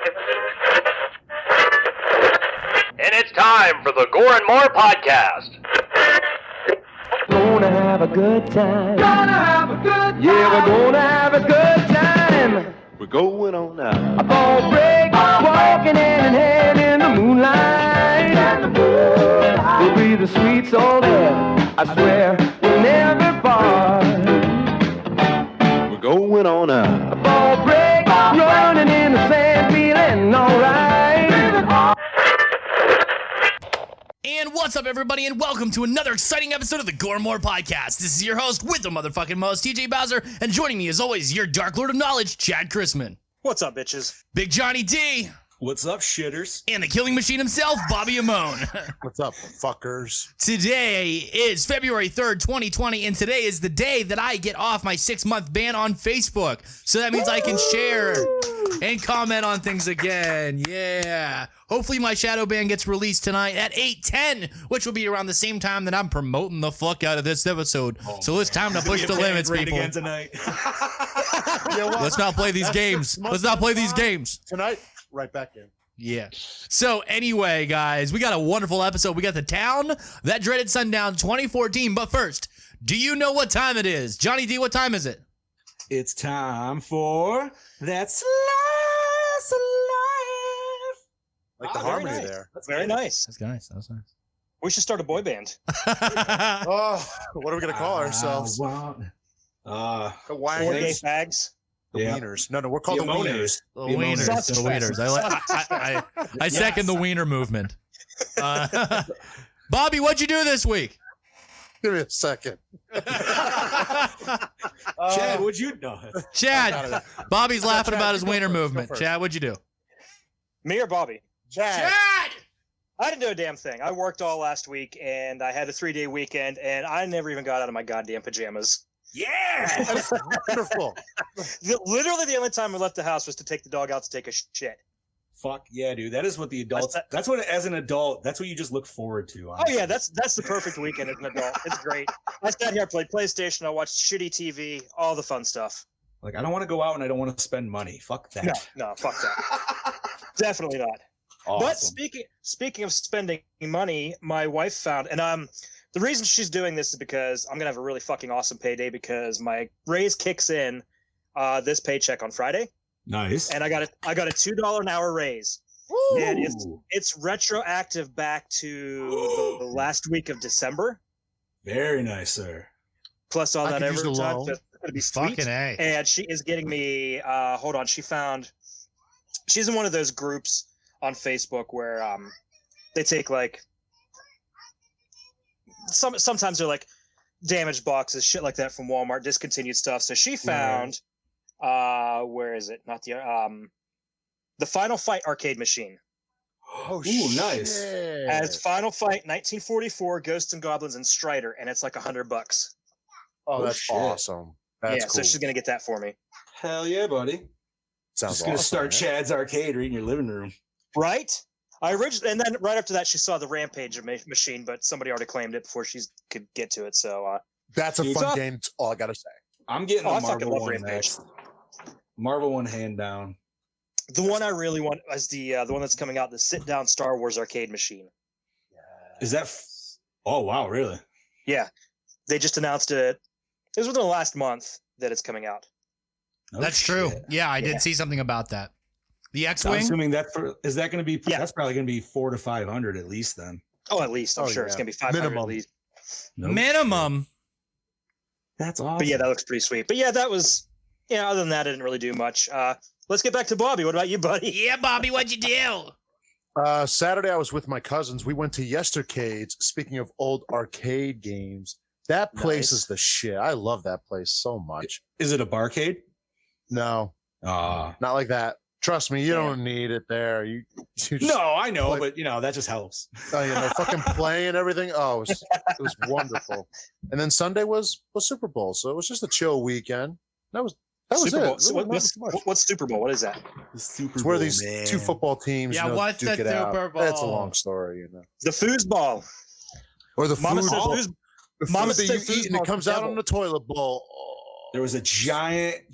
And it's time for the Gore N More podcast. Gonna have a good time. Gonna have a good time. Yeah, we're gonna have a good time. We're going on now. A ball break, walking hand in hand in the moonlight. We'll be the sweets all there. I swear we'll never part. We're going on now. A ball break, running in the sand, feeling alright. And what's up, everybody, and welcome to another exciting episode of the Gore N More podcast. This is your host with the motherfucking most, TJ Bowser, and joining me, as always, your Dark Lord of Knowledge, Chad Chrisman. What's up, bitches? Big Johnny D. What's up, shitters? And the killing machine himself, Bobby Amone. What's up, fuckers? Today is February 3rd, 2020, and today is the day that I get off my 6-month ban on Facebook. So that means I can share and comment on things again. Yeah. Hopefully my shadow ban gets released tonight at 8:10, which will be around the same time that I'm promoting the fuck out of this episode. So it's time to push the limits, people. Again tonight. Let's not play these games. Let's not play these games. Tonight, right back in. Yeah. So anyway, guys, we got a wonderful episode. We got the Town That Dreaded Sundown 2014. But first, do you know what time it is? Johnny D, what time is it? It's time for that slice of life. Like the Very harmony nice. there. That's very nice. That's nice. That's nice. We should start a boy band. Oh, what are we gonna call ourselves? The The 4-gay Wangers? fags. The Wieners? No, we're called the Wieners. The wieners. Sausage The wieners. I second the wiener movement. Bobby, what'd you do this week? Give me a second. Chad, what'd you do? Chad, Bobby's laughing Chad, about his you go wiener first, go movement. first. Chad, what'd you do? Me or Bobby? Chad. I didn't do a damn thing. I worked all last week, and I had a 3-day weekend, and I never even got out of my goddamn pajamas. Yeah! That's wonderful. Literally, the only time I left the house was to take the dog out to take a shit. Fuck yeah, dude. That is what the adults, that's what, as an adult, that's what you just look forward to. Honestly. Oh yeah, that's the perfect weekend as an adult. It's great. I sat here, I played PlayStation, I watched shitty TV, all the fun stuff. Like, I don't want to go out and I don't want to spend money. Fuck that. No, fuck that. Definitely not. Awesome. But speaking of spending money, my wife found, and the reason she's doing this is because I'm gonna have a really fucking awesome payday because my raise kicks in this paycheck on Friday, Nice. and I got a $2 an hour raise, and it's retroactive back to the last week of December, Very nice, sir. plus all I that could use the overtime. loan. So it's gonna be sweet. Fucking A. And she is getting me. Hold on, she's in one of those groups on Facebook where they take like sometimes they're like damaged boxes, shit like that from Walmart, discontinued stuff. So she found where is it? Not the Final Fight arcade machine. Oh, Ooh, nice. shit. As Final Fight 1944, Ghosts and Goblins, and Strider, and it's like $100. Oh, that's shit. awesome. That's Yeah, cool. so she's gonna get that for me. Hell yeah, buddy. Sounds Just gonna awesome, start man. Chad's Arcade right in your living room. Right? And then right after that, she saw the Rampage machine, but somebody already claimed it before she could get to it. So, That's a Dude, fun it's game. That's all I gotta say. I'm getting I the fucking Marvel love one Rampage. next. Marvel one hand down. the one I really want is the one that's coming out, the sit-down Star Wars arcade machine. Is that? Oh wow, really? Yeah, they just announced it. It was within the last month that it's coming out. No That's true. shit. Yeah, I Yeah. did see something about that. The So I'm X-Wing? assuming that is that going to be? Yeah. That's probably going to be $400 to $500 at least then. Oh, at least I'm Oh, sure it's yeah. gonna be 500 Minimum. at least. No Minimum. shit. That's awesome. But yeah, that looks pretty sweet. But yeah, that was other than that, I didn't really do much. Let's get back to Bobby. What about you, buddy? Yeah, Bobby, what'd you do? Saturday, I was with my cousins. We went to Yestercades. Speaking of old arcade games, that place Nice. is the shit. I love that place so much. Is it a barcade? No, Ah. not like that. Trust me, you Yeah. don't need it there. You just, No, I know, Like- but that just helps. fucking playing and everything. Oh, it was wonderful. And then Sunday was Super Bowl, so it was just a chill weekend. That was Super Bowl. it. So Really what's, not much. what's Super Bowl? What is that? The Super It's where Bowl, these man. two football teams, Yeah, what's duke the it out. Super That's a Bowl? long story, The foosball. Or the Mama food said bowl. foos- The Mama food that said you eat and foosball's it comes the out devil. on the toilet bowl. There was a giant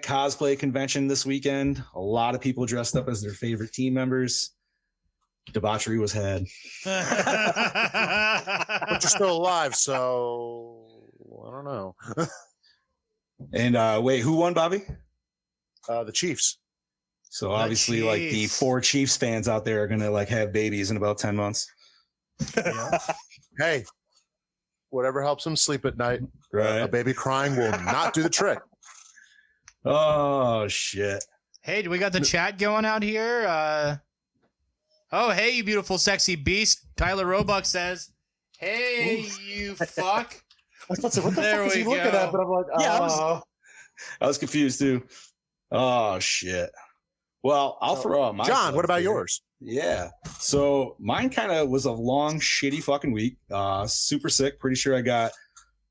cosplay convention this weekend. A lot of people dressed up as their favorite team members. Debauchery was had. But you're still alive, so I don't know. And wait, who won, Bobby? The Chiefs. So obviously, like the 4 Chiefs fans out there are gonna like have babies in about 10 months. Hey, whatever helps them sleep at night. Right. A baby crying will not do the trick. Oh shit. Hey, do we got the chat going out here? Oh, hey, you beautiful, sexy beast. Tyler Roebuck says, "Hey, you fuck." I was what the There fuck is he we looking go. at? But I'm like, Yeah, I was confused too. Oh shit. Well, I'll throw out my John, stuff what about here. yours? Yeah. So mine kind of was a long, shitty fucking week. Super sick. Pretty sure I got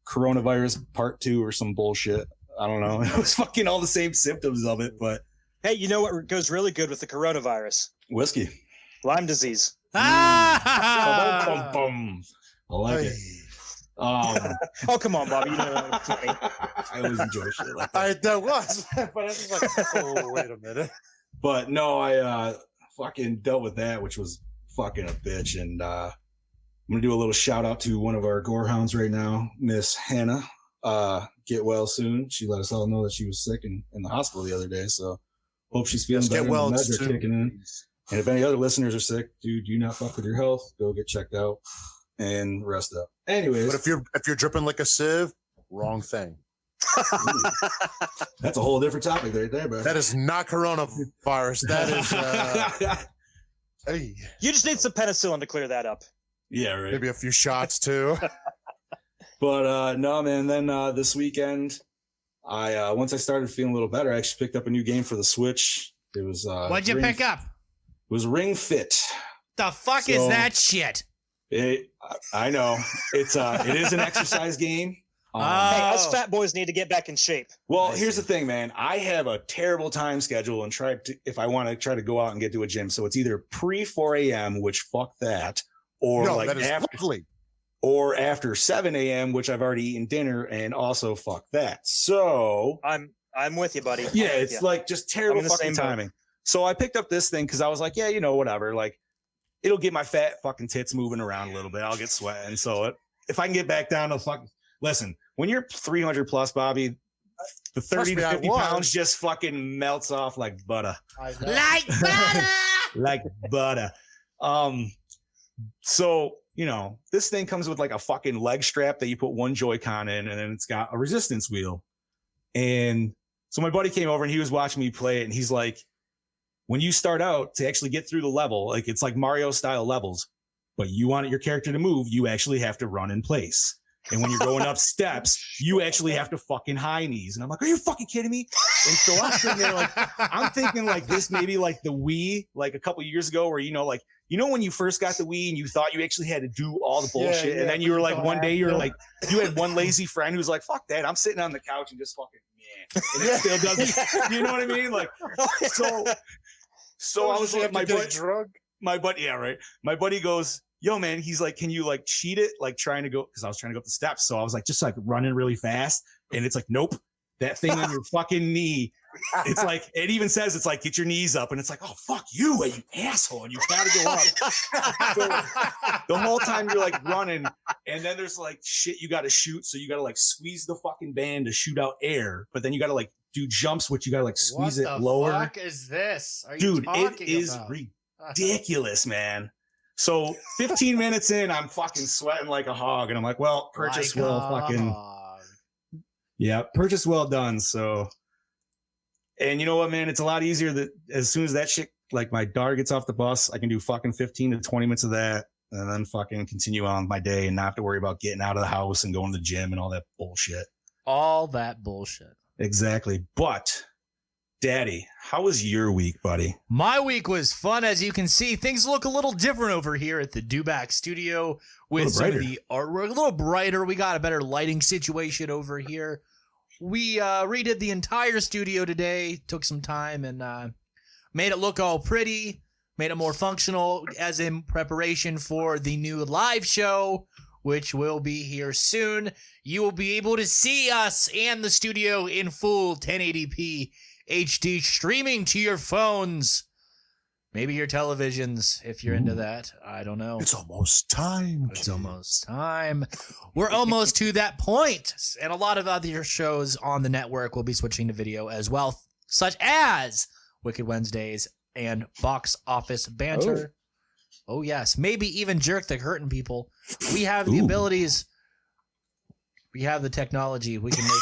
coronavirus part 2 or some bullshit. I don't know. It was fucking all the same symptoms of it, but Hey, you know what goes really good with the coronavirus? whiskey. Lyme disease. Ah! Boom. I like it. Oh, come on, Bobby. You know that's funny. I always enjoy shit like that. That was, but I was like, oh, wait a minute. But no, I fucking dealt with that, which was fucking a bitch. And I'm gonna do a little shout out to one of our gore hounds right now, Miss Hannah. Get well soon. She let us all know that she was sick in the hospital the other day. So hope she's feeling better. Get well and the meds are soon. kicking in. And if any other listeners are sick, dude, do not fuck with your health. Go get checked out and rest up. Anyways, But if you're dripping like a sieve, wrong thing. that's a whole different topic right there, bro. That is not coronavirus. That is hey, You just need some penicillin to clear that up. Yeah, right. maybe a few shots too. But no, man. Then this weekend, I once I started feeling a little better, I actually picked up a new game for the Switch. It was What'd you pick up? It was Ring Fit. The fuck So- is that shit? I know it is an exercise game. Hey, Oh. us fat boys need to get back in shape. Well, here's the thing, man. I have a terrible time schedule and if I want to try to go out and get to a gym. So it's either pre 4 a.m., which fuck that, or No, like that is after, lovely. or after 7 a.m., which I've already eaten dinner, and also fuck that. So I'm with you, buddy. yeah, I'm with it's you. like just I'm terrible in the fucking same boat. timing. So I picked up this thing because I was like, yeah, whatever. Like, it'll get my fat fucking tits moving around a little bit. I'll get sweating. So if I can get back down to listen, when you're 300 plus, Bobby, the 30 to 50 pounds just fucking melts off like butter. Like butter. Like butter. So, this thing comes with like a fucking leg strap that you put one Joy-Con in, and then it's got a resistance wheel. And so my buddy came over and he was watching me play it, and he's like, when you start out to actually get through the level, like it's like Mario style levels, but you want your character to move, you actually have to run in place. And when you're going up steps, you actually have to fucking high knees. And I'm like, are you fucking kidding me? And so I'm sitting there I'm thinking like this, maybe like the Wii, like a couple years ago where, when you first got the Wii and you thought you actually had to do all the bullshit. And then you were like, one day you're like, you had one lazy friend who's like, fuck that. I'm sitting on the couch and just fucking, man. And it still doesn't, you know what I mean? Like, so I was like, my buddy, yeah, right. My buddy goes, yo, man, he's like, can you like cheat it? Like trying to go, because I was trying to go up the steps. So I was like, just like running really fast. And it's like, nope, that thing on your fucking knee. It's like, it even says, it's like, get your knees up. And it's like, oh, fuck you, you asshole. And you gotta go up. So the whole time you're like running. And then there's like shit you got to shoot. So you got to like squeeze the fucking band to shoot out air. But then you got to like do jumps, which you got to like squeeze it lower. What the fuck is this? Are you Dude, it talking is about? ridiculous, man. So 15 minutes in, I'm fucking sweating like a hog. And I'm like, well, purchase Like well a fucking, hog. yeah, purchase well done. So, and you know what, man, it's a lot easier that as soon as that shit, like my daughter gets off the bus, I can do fucking 15 to 20 minutes of that and then fucking continue on with my day and not have to worry about getting out of the house and going to the gym and all that bullshit. All that bullshit. Exactly. But Daddy, how was your week, buddy? My week was fun. As you can see, things look a little different over here at the Dewback studio with some of the artwork. A little brighter. We got a better lighting situation over here. We redid the entire studio today, took some time and made it look all pretty, made it more functional as in preparation for the new live show, which will be here soon. You will be able to see us and the studio in full 1080p HD streaming to your phones. Maybe your televisions, if you're into that. I don't know. It's almost time. It's almost time. We're almost to that point. And a lot of other shows on the network will be switching to video as well, such as Wicked Wednesdays and Box Office Banter. Oh yes. Maybe even Jerk the Curtain people. We have the abilities. We have the technology. We can make.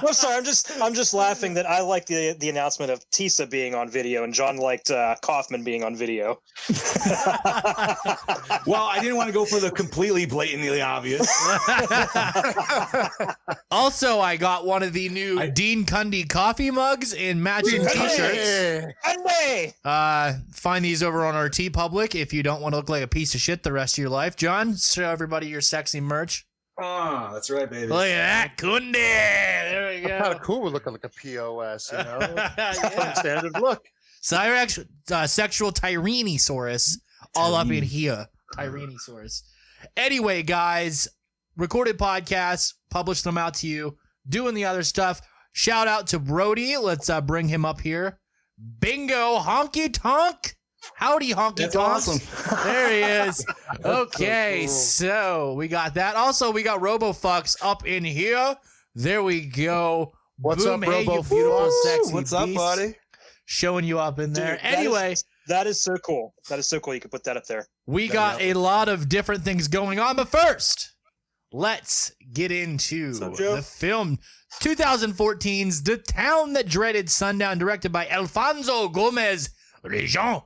I'm sorry. I'm just laughing that I like the announcement of Tisa being on video and John liked Kaufman being on video. Well, I didn't want to go for the completely blatantly obvious. Also, I got one of the new Dean Cundy coffee mugs in matching t-shirts. Monday. Find these over on our TeePublic if you don't want to look like a piece of shit the rest of your life. John, show everybody your sexy merch. Ah, that's right, baby. Look at that, Cundy. There we go. Kind of cool. We're looking like a POS, you know? Yeah. Standard look. Sexual Tyrannosaurus all up in here. Tyrannosaurus. Anyway, guys, recorded podcasts, publish them out to you, doing the other stuff. Shout out to Brody. Let's bring him up here. Bingo, honky tonk. Howdy, honky That's tonk. awesome. There he is. Okay, so so we got that. Also, we got RoboFucks up in here. There we go. What's Boom, up, hey, you Robo? beautiful, sexy What's up, beast. buddy? Showing you up in there. Dude, Anyway, that is so cool. That is so cool. You could put that up there. we got a lot of different things going on, but first, let's get into up, Joe? the film 2014's The Town That Dreaded Sundown, directed by Alfonso Gomez Rejon,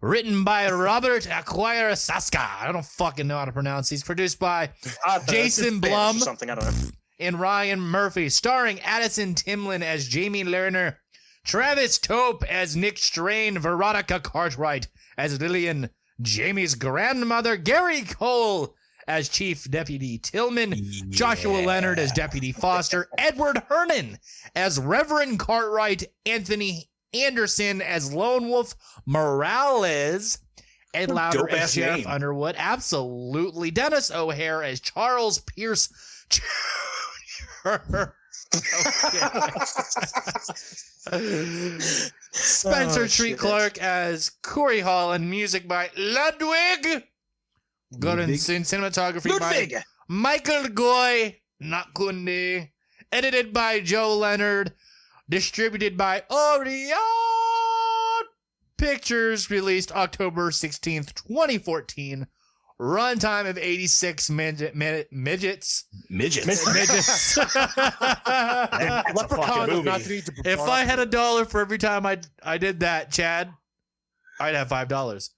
written by Robert Acquire Saska. I don't fucking know how to pronounce these. Produced by Jason Blum Or something. I don't know. and Ryan Murphy, starring Addison Timlin as Jamie Lerner, Travis Tope as Nick Strain, Veronica Cartwright as Lillian, Jamie's grandmother, Gary Cole as Chief Deputy Tillman, Joshua Leonard as Deputy Foster, Edward Hernan as Reverend Cartwright, Anthony Anderson as Lone Wolf Morales, Ed Lauder as dope-ass Sheriff name. Underwood, absolutely, Dennis O'Hare as Charles Pierce Jr. Spencer Oh, Treat shit. Clark as Corey Hall, and music by Ludwig. Good in cinematography by Ludwig. Michael Goy, not Kundi. Edited by Joe Leonard. Distributed by Orion Pictures. Released October 16th, 2014. Runtime of 86 midgets. Midgets. Midgets. Leprechaun does not need to If I had $1 for every time I did that, Chad, I'd have $5.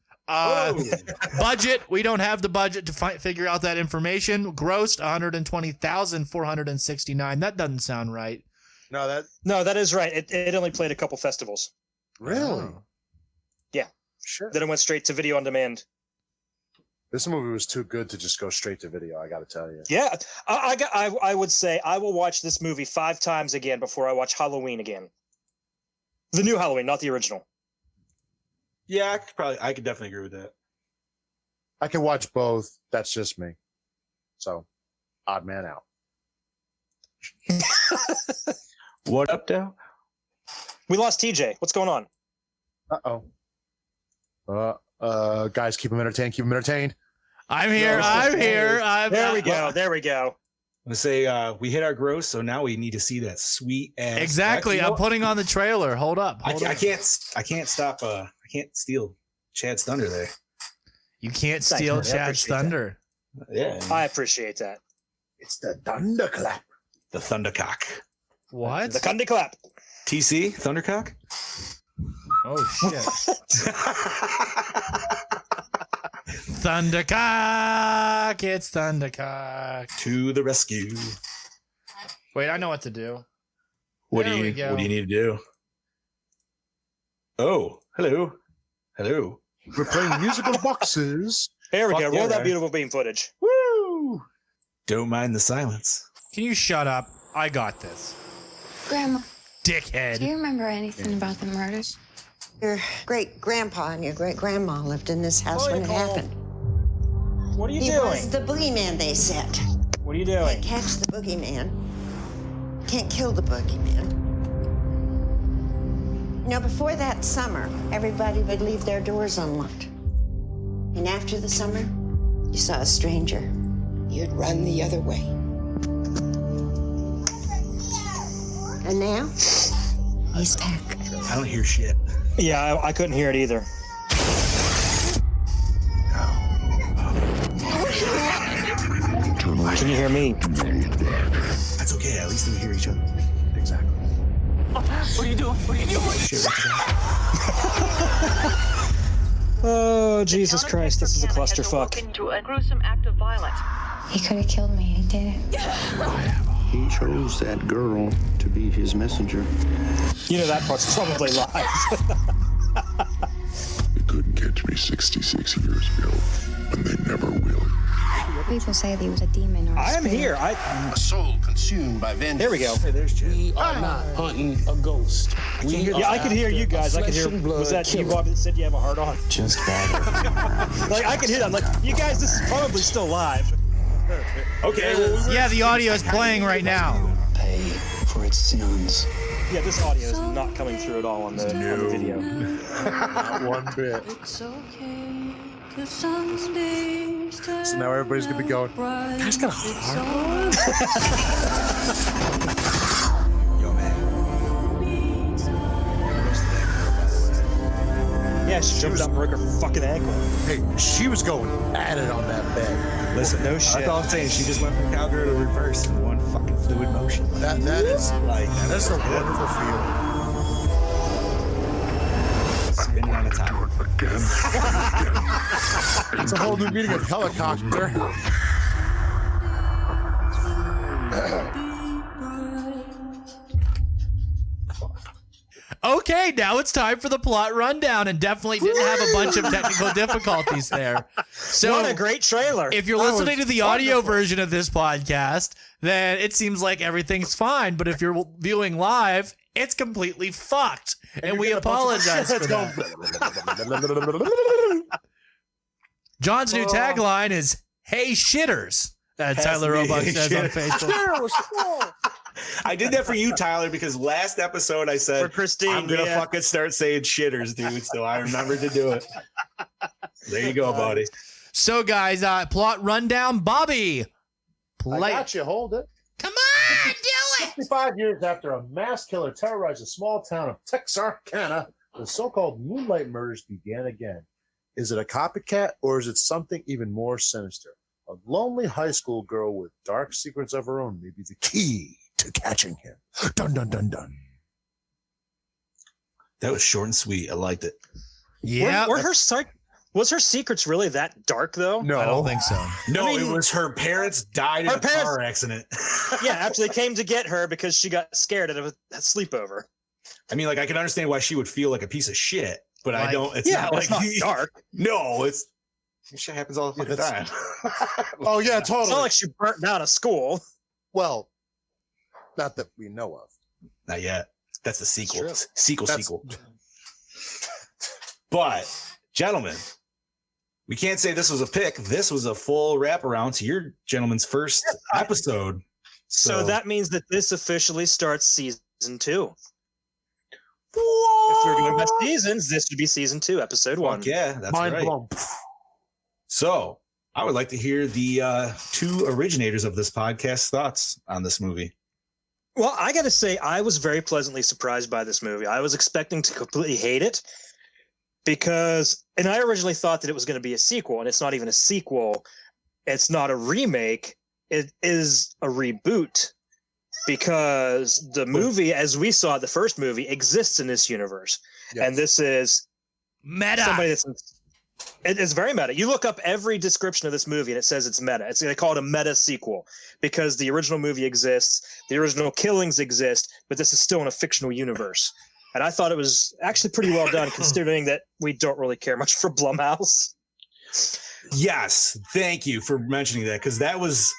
Budget, we don't have the budget to figure out that information. Grossed 120,469. That doesn't sound right. No, No, that is right. It only played a couple festivals. really? Oh. Yeah. Sure. Then it went straight to video on demand. This movie was too good to just go straight to video. I got to tell you. Yeah, I would say I will watch this movie 5 times again before I watch Halloween again. The new Halloween, not the original. Yeah, I could definitely agree with that. I can watch both. That's just me. So, odd man out. What up, Dow? We lost TJ. What's going on? Guys, keep them entertained. Keep them entertained. I'm here. I'm here. There we go. There we go. I'm gonna say we hit our gross, so now we need to see that sweet ass. Exactly. You know I'm what? putting on the trailer. Hold up. I can't stop. I can't steal Chad's thunder there. You can't Thank steal you. I Chad's appreciate that. thunder. Yeah, I appreciate that. It's the thunderclap. the thundercock. What? The Cundy clap. TC Thundercock. Oh shit. Thundercock. It's Thundercock. To the rescue. Wait, I know what to do. What There do we you go. What do you need to do? Oh, hello. We're playing musical boxes. There we Fuck go. yeah, Roll that right. beautiful beam footage. Woo! Don't mind the silence. Can you shut up? I got this. Grandma, Dickhead. do you remember anything about the murders? Your great grandpa and your great grandma lived in this house when it happened. What are you He doing? was the boogeyman, they said. What are you doing? Can't catch the boogeyman. Can't kill the boogeyman. You know, before that summer, everybody would leave their doors unlocked. And after the summer, you saw a stranger, you'd run the other way. And now, he's back. I don't hear shit. Yeah, I couldn't hear it either. Can you hear me? That's okay. At least we hear each other. Exactly. What are you doing? What are you doing? Shit, Oh, Jesus Christ, this is a clusterfuck. Into a gruesome act of violence. He could have killed me. He did it. He chose that girl to be his messenger. You know that part's probably live. They couldn't catch me 66 years ago, and they never will. People say that he was a demon or a I am spirit. here. A soul consumed by vengeance. There we go. Hey, there's Jim. We are not hunting a ghost. Yeah, I could hear you guys. I could hear. Was that you, Bob, that said you have a heart on? Just bad. Like, I could hear that. I'm like, you guys, this is probably still live. Okay. Well, Yeah, the audio is playing right now. Pay for its sins. Yeah, this audio is not coming through at all on the video. Not one bit. So now everybody's gonna be going, "That's got a heart." yo, man. Yeah, she jumped up and broke her fucking ankle. Hey, she was going at it on that bed. Listen, No shit. That's all I'm saying. She just went from cowgirl to reverse in one fucking fluid motion. That is Like, that's a wonderful feeling. spinning on a top. It's a whole new meaning of helicopter. Okay, now it's time for the plot rundown, and definitely didn't have a bunch of technical difficulties there. So, What a great trailer. if you're listening to the audio version of this podcast, then it seems like everything's fine. But if you're viewing live, it's completely fucked, and we apologize for that. John's new tagline is "Hey shitters," Tyler me, Roebuck says on shitters. Facebook. I did that for you, Tyler, because last episode I said For Christine, I'm gonna yeah. fucking start saying shitters, dude. So I remembered to do it. There you go, buddy. So, guys, plot rundown. Bobby, I play. got you. Hold it. Come on, do it. 65 years after a mass killer terrorized a small town of Texarkana, the so-called moonlight murders began again. Is it a copycat or is it something even more sinister? A lonely high school girl with dark secrets of her own may be the key to catching him. Dun dun dun dun. That was short and sweet. I liked it. Yeah, Was her secrets really that dark though? No, I don't think so. No, I mean, it was her parents died in her a parents- car accident. Yeah, after they came to get her because she got scared at a sleepover. I mean, like, I can understand why she would feel like a piece of shit, but I Like, don't. It's Yeah, not it's like not dark. No, it's shit happens all the fucking time. Oh yeah, It's totally. not like she burnt down a school. Well, not that we know of. Not yet. That's the sequel. true. Sequel. But, gentlemen, we can't say this was a pick. This was a full wraparound to your gentleman's first episode. So that means that this officially starts season 2. If we're doing best seasons, this would be season 2, episode 1. Fuck yeah, that's Mind right. blown. So, I would like to hear the two originators of this podcast's thoughts on this movie. Well, I got to say, I was very pleasantly surprised by this movie. I was expecting to completely hate it and I originally thought that it was going to be a sequel, and it's not even a sequel. It's not a remake. It is a reboot because the movie, as we saw the first movie, exists in this universe. Yes. And this is Meta. somebody it's very meta. You look up every description of this movie and it says it's meta. They call it a meta sequel because the original movie exists, the original killings exist, but this is still in a fictional universe. And I thought it was actually pretty well done considering that we don't really care much for Blumhouse. Yes, thank you for mentioning that, because that was,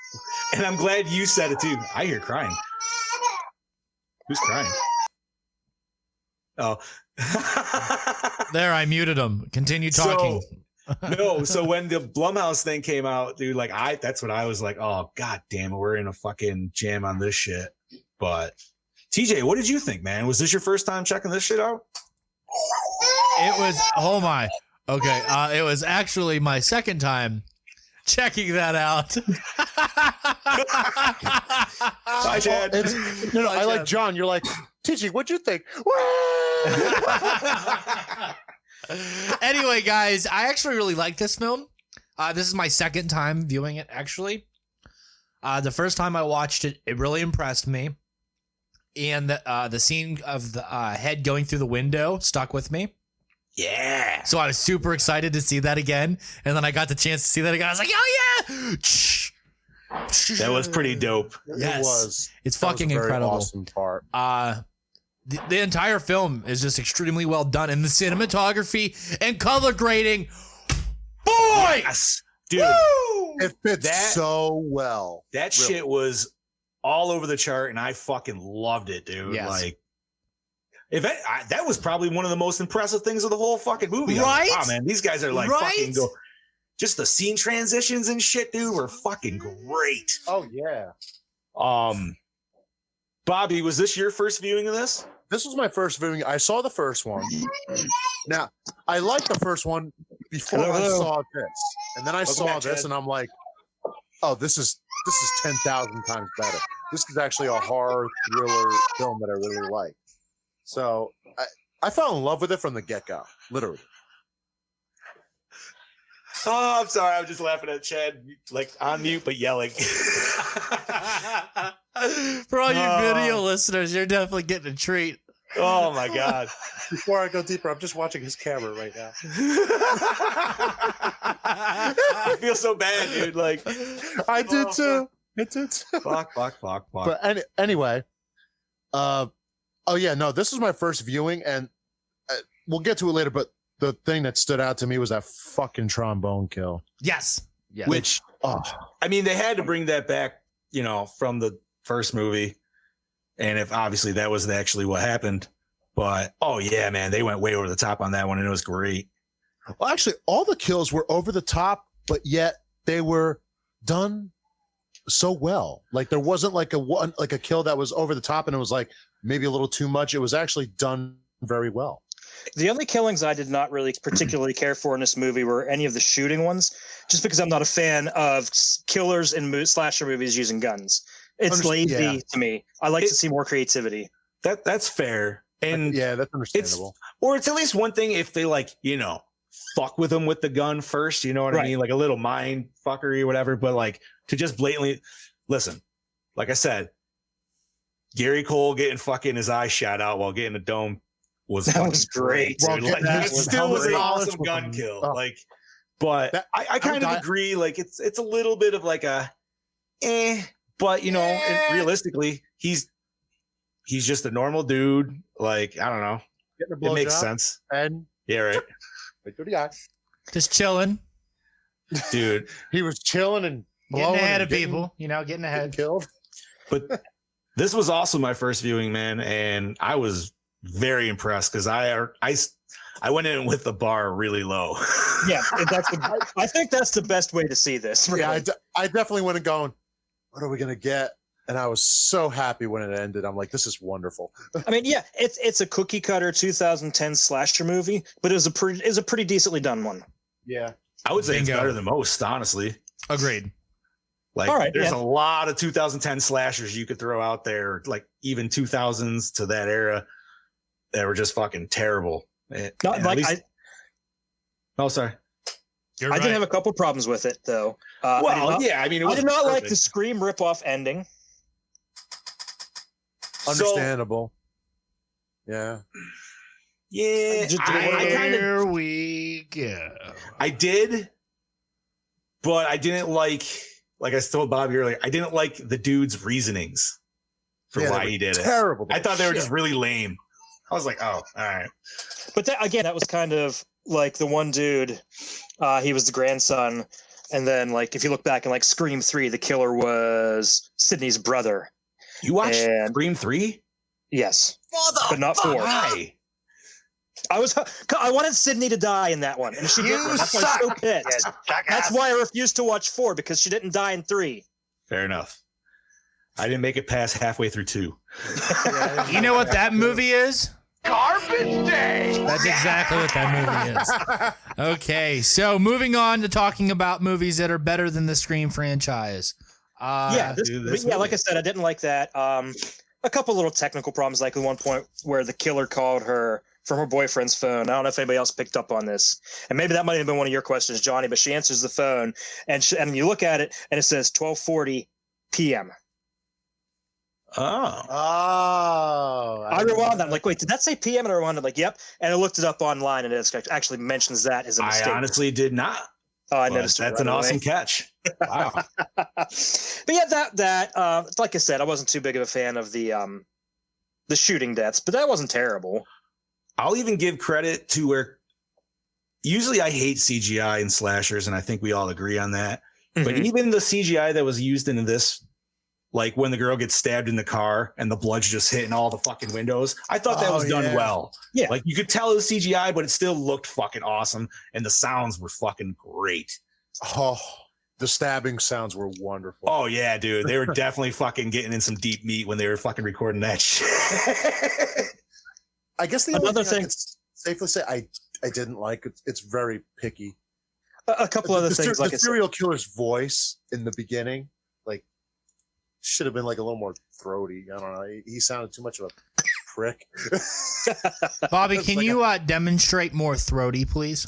and I'm glad you said it too. I hear crying. Who's crying? Oh. There, I muted him. Continue talking. No, so when the Blumhouse thing came out, dude, like that's what I was like, oh god damn it, we're in a fucking jam on this shit. But TJ, what did you think, man? Was this your first time checking this shit out? It was, oh my. Okay, it was actually my second time checking that out. Bye, Chad. No, I like John. You're like, TJ, what'd you think? Anyway, guys, I actually really like this film. This is my second time viewing it, actually. The first time I watched it, it really impressed me. And the scene of the head going through the window stuck with me. Yeah. So I was super excited to see that again. And then I got the chance to see that again. I was like, oh, yeah. That was pretty dope. Yes. It was. It's That was fucking a very incredible. awesome part. The entire film is just extremely well done, and the cinematography and color grading, boy, Yes, dude, It fits so well. that Really. shit was all over the chart, and I fucking loved it, dude. Yes. Like, that was probably one of the most impressive things of the whole fucking movie. I was like, Right? wow, man, these guys are like Right? fucking go. Just the scene transitions and shit, dude, were fucking great. Oh yeah. Bobby, was this your first viewing of this? This was my first viewing. I saw the first one. Now, I liked the first one before I saw this. And then I saw back, this Chad. and I'm like, oh, this is 10,000 times better. This is actually a horror thriller film that I really like. So I fell in love with it from the get-go, literally. Oh, I'm sorry. I'm just laughing at Chad, like on mute, but yelling. For all you video listeners, you're definitely getting a treat. Oh my God. Before I go deeper, I'm just watching his camera right now. I feel so bad, dude. Like, I did too. I did too. fuck. But anyway, oh yeah, no, this is my first viewing, and we'll get to it later. But the thing that stood out to me was that fucking trombone kill. Yes. Yes. Which, I mean, they had to bring that back, you know, from the first movie. And if obviously that was actually what happened. But, oh yeah, man, they went way over the top on that one, and it was great. Well, actually, all the kills were over the top, but yet they were done so well. Like there wasn't like a kill that was over the top and it was like maybe a little too much. It was actually done very well. The only killings I did not really particularly care for in this movie were any of the shooting ones, just because I'm not a fan of killers in slasher movies using guns. It's lazy to me. I like to see more creativity. That's fair. And yeah, that's understandable. Or it's at least one thing if they like, you know, fuck with them with the gun first, you know what I mean? Like a little mind fuckery or whatever, but like to just blatantly listen, like I said, Gary Cole getting fucking his eye shot out while getting a dome was great. Dude. Like, that still was an awesome with gun him. kill. Oh. Like, but I kind of agree. Like it's a little bit of like a but you know, realistically, he's just a normal dude. Like, I don't know. It makes sense. And yeah, right. Right through the eye. Just chilling. Dude. He was chilling and getting ahead of people, you know, getting ahead. Killed. But this was also my first viewing, man, and I was very impressed because I went in with the bar really low. Yeah, I think that's the best way to see this. Really. Yeah, I definitely went and going, what are we going to get? And I was so happy when it ended. I'm like, this is wonderful. I mean, yeah, it's a cookie cutter 2010 slasher movie, but it was a pretty decently done one. Yeah. I would say it's better than most, honestly. Agreed. Like, all right, there's a lot of 2010 slashers you could throw out there, like even 2000s to that era, that were just fucking terrible. Not like Oh, sorry. I did have a couple problems with it, though. I mean, I did not like the Scream ripoff ending. Understandable. Yeah. Yeah. Here we go. I did, but I didn't like I told Bobby earlier, I didn't like the dude's reasonings for why he did it. Terrible. I thought they were just really lame. I was like, oh, all right. But that was kind of like the one dude, he was the grandson. And then, like, if you look back in, like, Scream 3, the killer was Sidney's brother. You watched Scream 3? Yes. But not 4. Why? I wanted Sydney to die in that one, and she didn't. That's why I'm so pissed. That's why I refused to watch 4, because she didn't die in 3. Fair enough. I didn't make it past halfway through 2. You know what that movie is? Garbage Day! That's exactly what that movie is. Okay, so moving on to talking about movies that are better than the Scream franchise. Like I said, I didn't like that. A couple little technical problems, like at one point where the killer called her from her boyfriend's phone. I don't know if anybody else picked up on this, and maybe that might have been one of your questions, Johnny. But she answers the phone, and you look at it, and it says 12:40 p.m. I rewound that. I'm like, wait, did that say PM? And I rewound it, like, yep. And I looked it up online, and it actually mentions that as a mistake. I honestly did not. Oh, I noticed. That's an awesome catch. Wow. But yeah, that like I said, I wasn't too big of a fan of the shooting deaths, but that wasn't terrible. I'll even give credit to where usually I hate CGI in slashers, and I think we all agree on that. Mm-hmm. But even the CGI that was used in this, like when the girl gets stabbed in the car and the blood's just hitting all the fucking windows, I thought that was done well. Yeah. Like you could tell it was CGI, but it still looked fucking awesome. And the sounds were fucking great. Oh, the stabbing sounds were wonderful. Oh yeah, dude. They were definitely fucking getting in some deep meat when they were fucking recording that shit. I guess the other thing I can safely say I didn't like it. It's very picky. A couple other things, like the serial killer's voice in the beginning, like, should have been like a little more throaty. I don't know. He sounded too much of a prick. Bobby, can you demonstrate more throaty, please?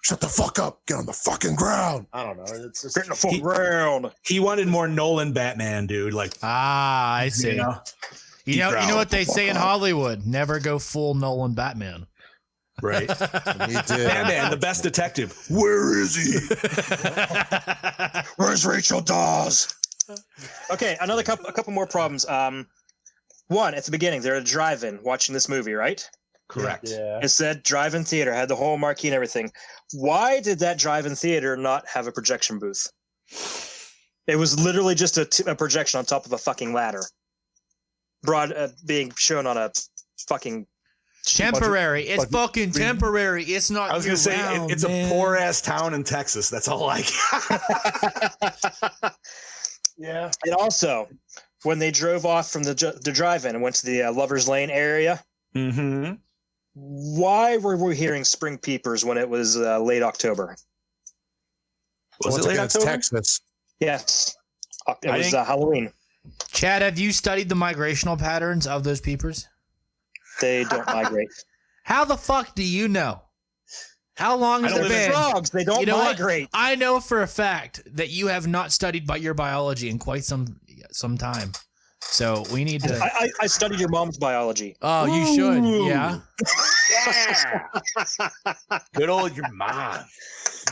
Shut the fuck up. Get on the fucking ground. I don't know. It's just, get on the fucking ground. He wanted more Nolan Batman, dude. Like, I see. You know what they say in Hollywood? Never go full Nolan Batman. Right. He did. Batman, the best detective. Where is he? Where's Rachel Dawes? Okay, a couple more problems. One, at the beginning, they're at a drive-in watching this movie, right? Correct. Yeah. It said drive-in theater, had the whole marquee and everything. Why did that drive-in theater not have a projection booth? It was literally just a projection on top of a fucking ladder. Being shown on a fucking... Temporary. It's fucking temporary. It's not. I was going to say, it's a poor-ass town in Texas. That's all I got. Yeah. And also, when they drove off from the drive-in and went to the Lover's Lane area, why were we hearing spring peepers when it was late October? Was it late October? Texas. Yes. It was Halloween. Chad, have you studied the migrational patterns of those peepers? They don't migrate. How the fuck do you know? How long has it been? Frogs. They don't migrate. What? I know for a fact that you have not studied your biology in quite some time. So we need to. I studied your mom's biology. Oh, you should. Yeah. Good old your mom.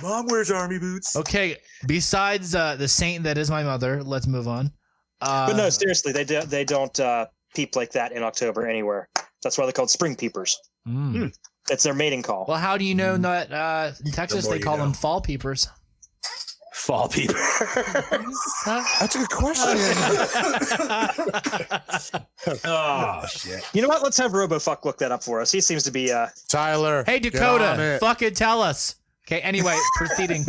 Mom wears army boots. Okay. Besides the saint that is my mother, let's move on. But no, seriously, they don't peep like that in October anywhere. That's why they're called spring peepers. It's their mating call. Well, how do you know that in Texas they call them fall peepers? Fall peepers. That's a good question. Oh, shit. You know what? Let's have RoboFuck look that up for us. He seems to be... Tyler. Hey, Dakota, fucking tell us. Okay, anyway, proceeding.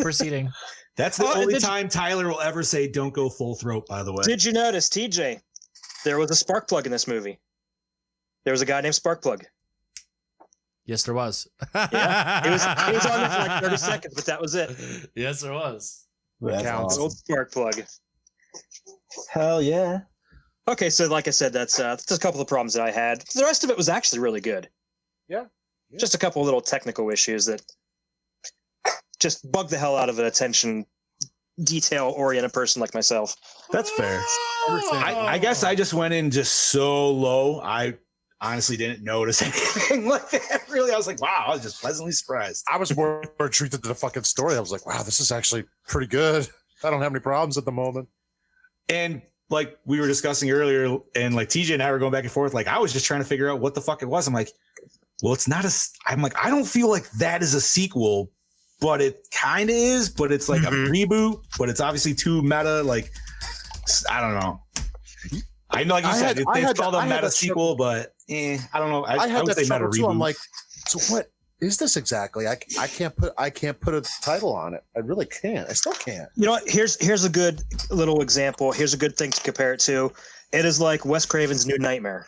That's the only time Tyler will ever say don't go full throat, by the way. Did you notice, TJ, there was a spark plug in this movie? There was a guy named Sparkplug. Yes, there was. Yeah, he was on there for like 30 seconds, but that was it. Yes, there was. That's awesome. Old Sparkplug. Hell yeah. Okay, so like I said, that's a couple of problems that I had. The rest of it was actually really good. Yeah. Just a couple of little technical issues that just bug the hell out of an attention detail-oriented person like myself. That's fair. I guess I just went in just so low. I honestly didn't notice anything like that. Really, I was like, wow, I was just pleasantly surprised. I was more treated to the fucking story. I was like, wow, this is actually pretty good. I don't have any problems at the moment. And like we were discussing earlier, and like TJ and I were going back and forth, like I was just trying to figure out what the fuck it was. I'm like, well, it's not I'm like, I don't feel like that is a sequel, but it kind of is, but it's like a reboot, but it's obviously too meta. Like, I don't know. I know, like you said, it's called a meta sequel, but I don't know. I would say meta reboot. I'm like, So what is this exactly? I can't put a title on it. I really can't. I still can't. You know what? Here's a good little example. Here's a good thing to compare it to. It is like Wes Craven's New Nightmare.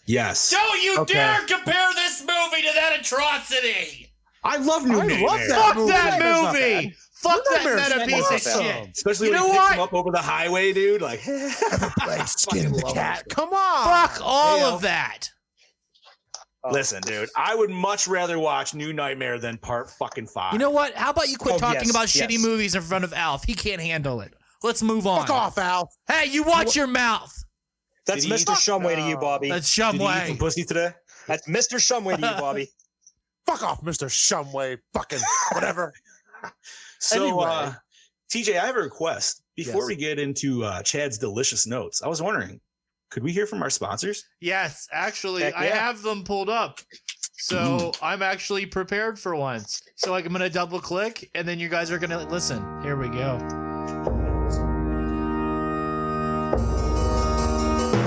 Yes. Don't you dare compare this movie to that atrocity. I love New Nightmare. Fuck that movie. Fuck that meta piece of shit. Especially when he picks him up over the highway, dude. Like, Skin the cat. Come on. Fuck all of that. Listen, dude, I would much rather watch New Nightmare than part fucking 5. You know what? How about you quit talking about yes. shitty movies in front of Alf? He can't handle it. Let's move on. Fuck off, Al. Hey, you watch your mouth. That's Mr. Shumway to you, Bobby. That's Did he eat some Shumway. pussy today? That's Mr. Shumway to you, Bobby. Fuck off, Mr. Shumway. Fucking whatever. So, Anyway. TJ, I have a request. Before Yes. we get into Chad's delicious notes, I was wondering, could we hear from our sponsors? Yes, actually, Heck I yeah. have them pulled up. So I'm actually prepared for once. So like, I'm going to double click and then you guys are going to listen. Here we go.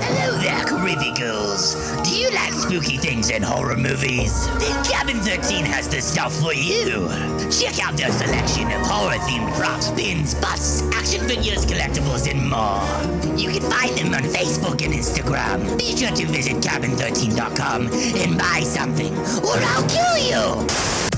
Hello there, creepy ghouls. Do you like spooky things and horror movies? Then Cabin 13 has the stuff for you. Check out their selection of horror-themed props, pins, busts, action figures, collectibles, and more. You can find them on Facebook and Instagram. Be sure to visit cabin13.com and buy something, or I'll kill you.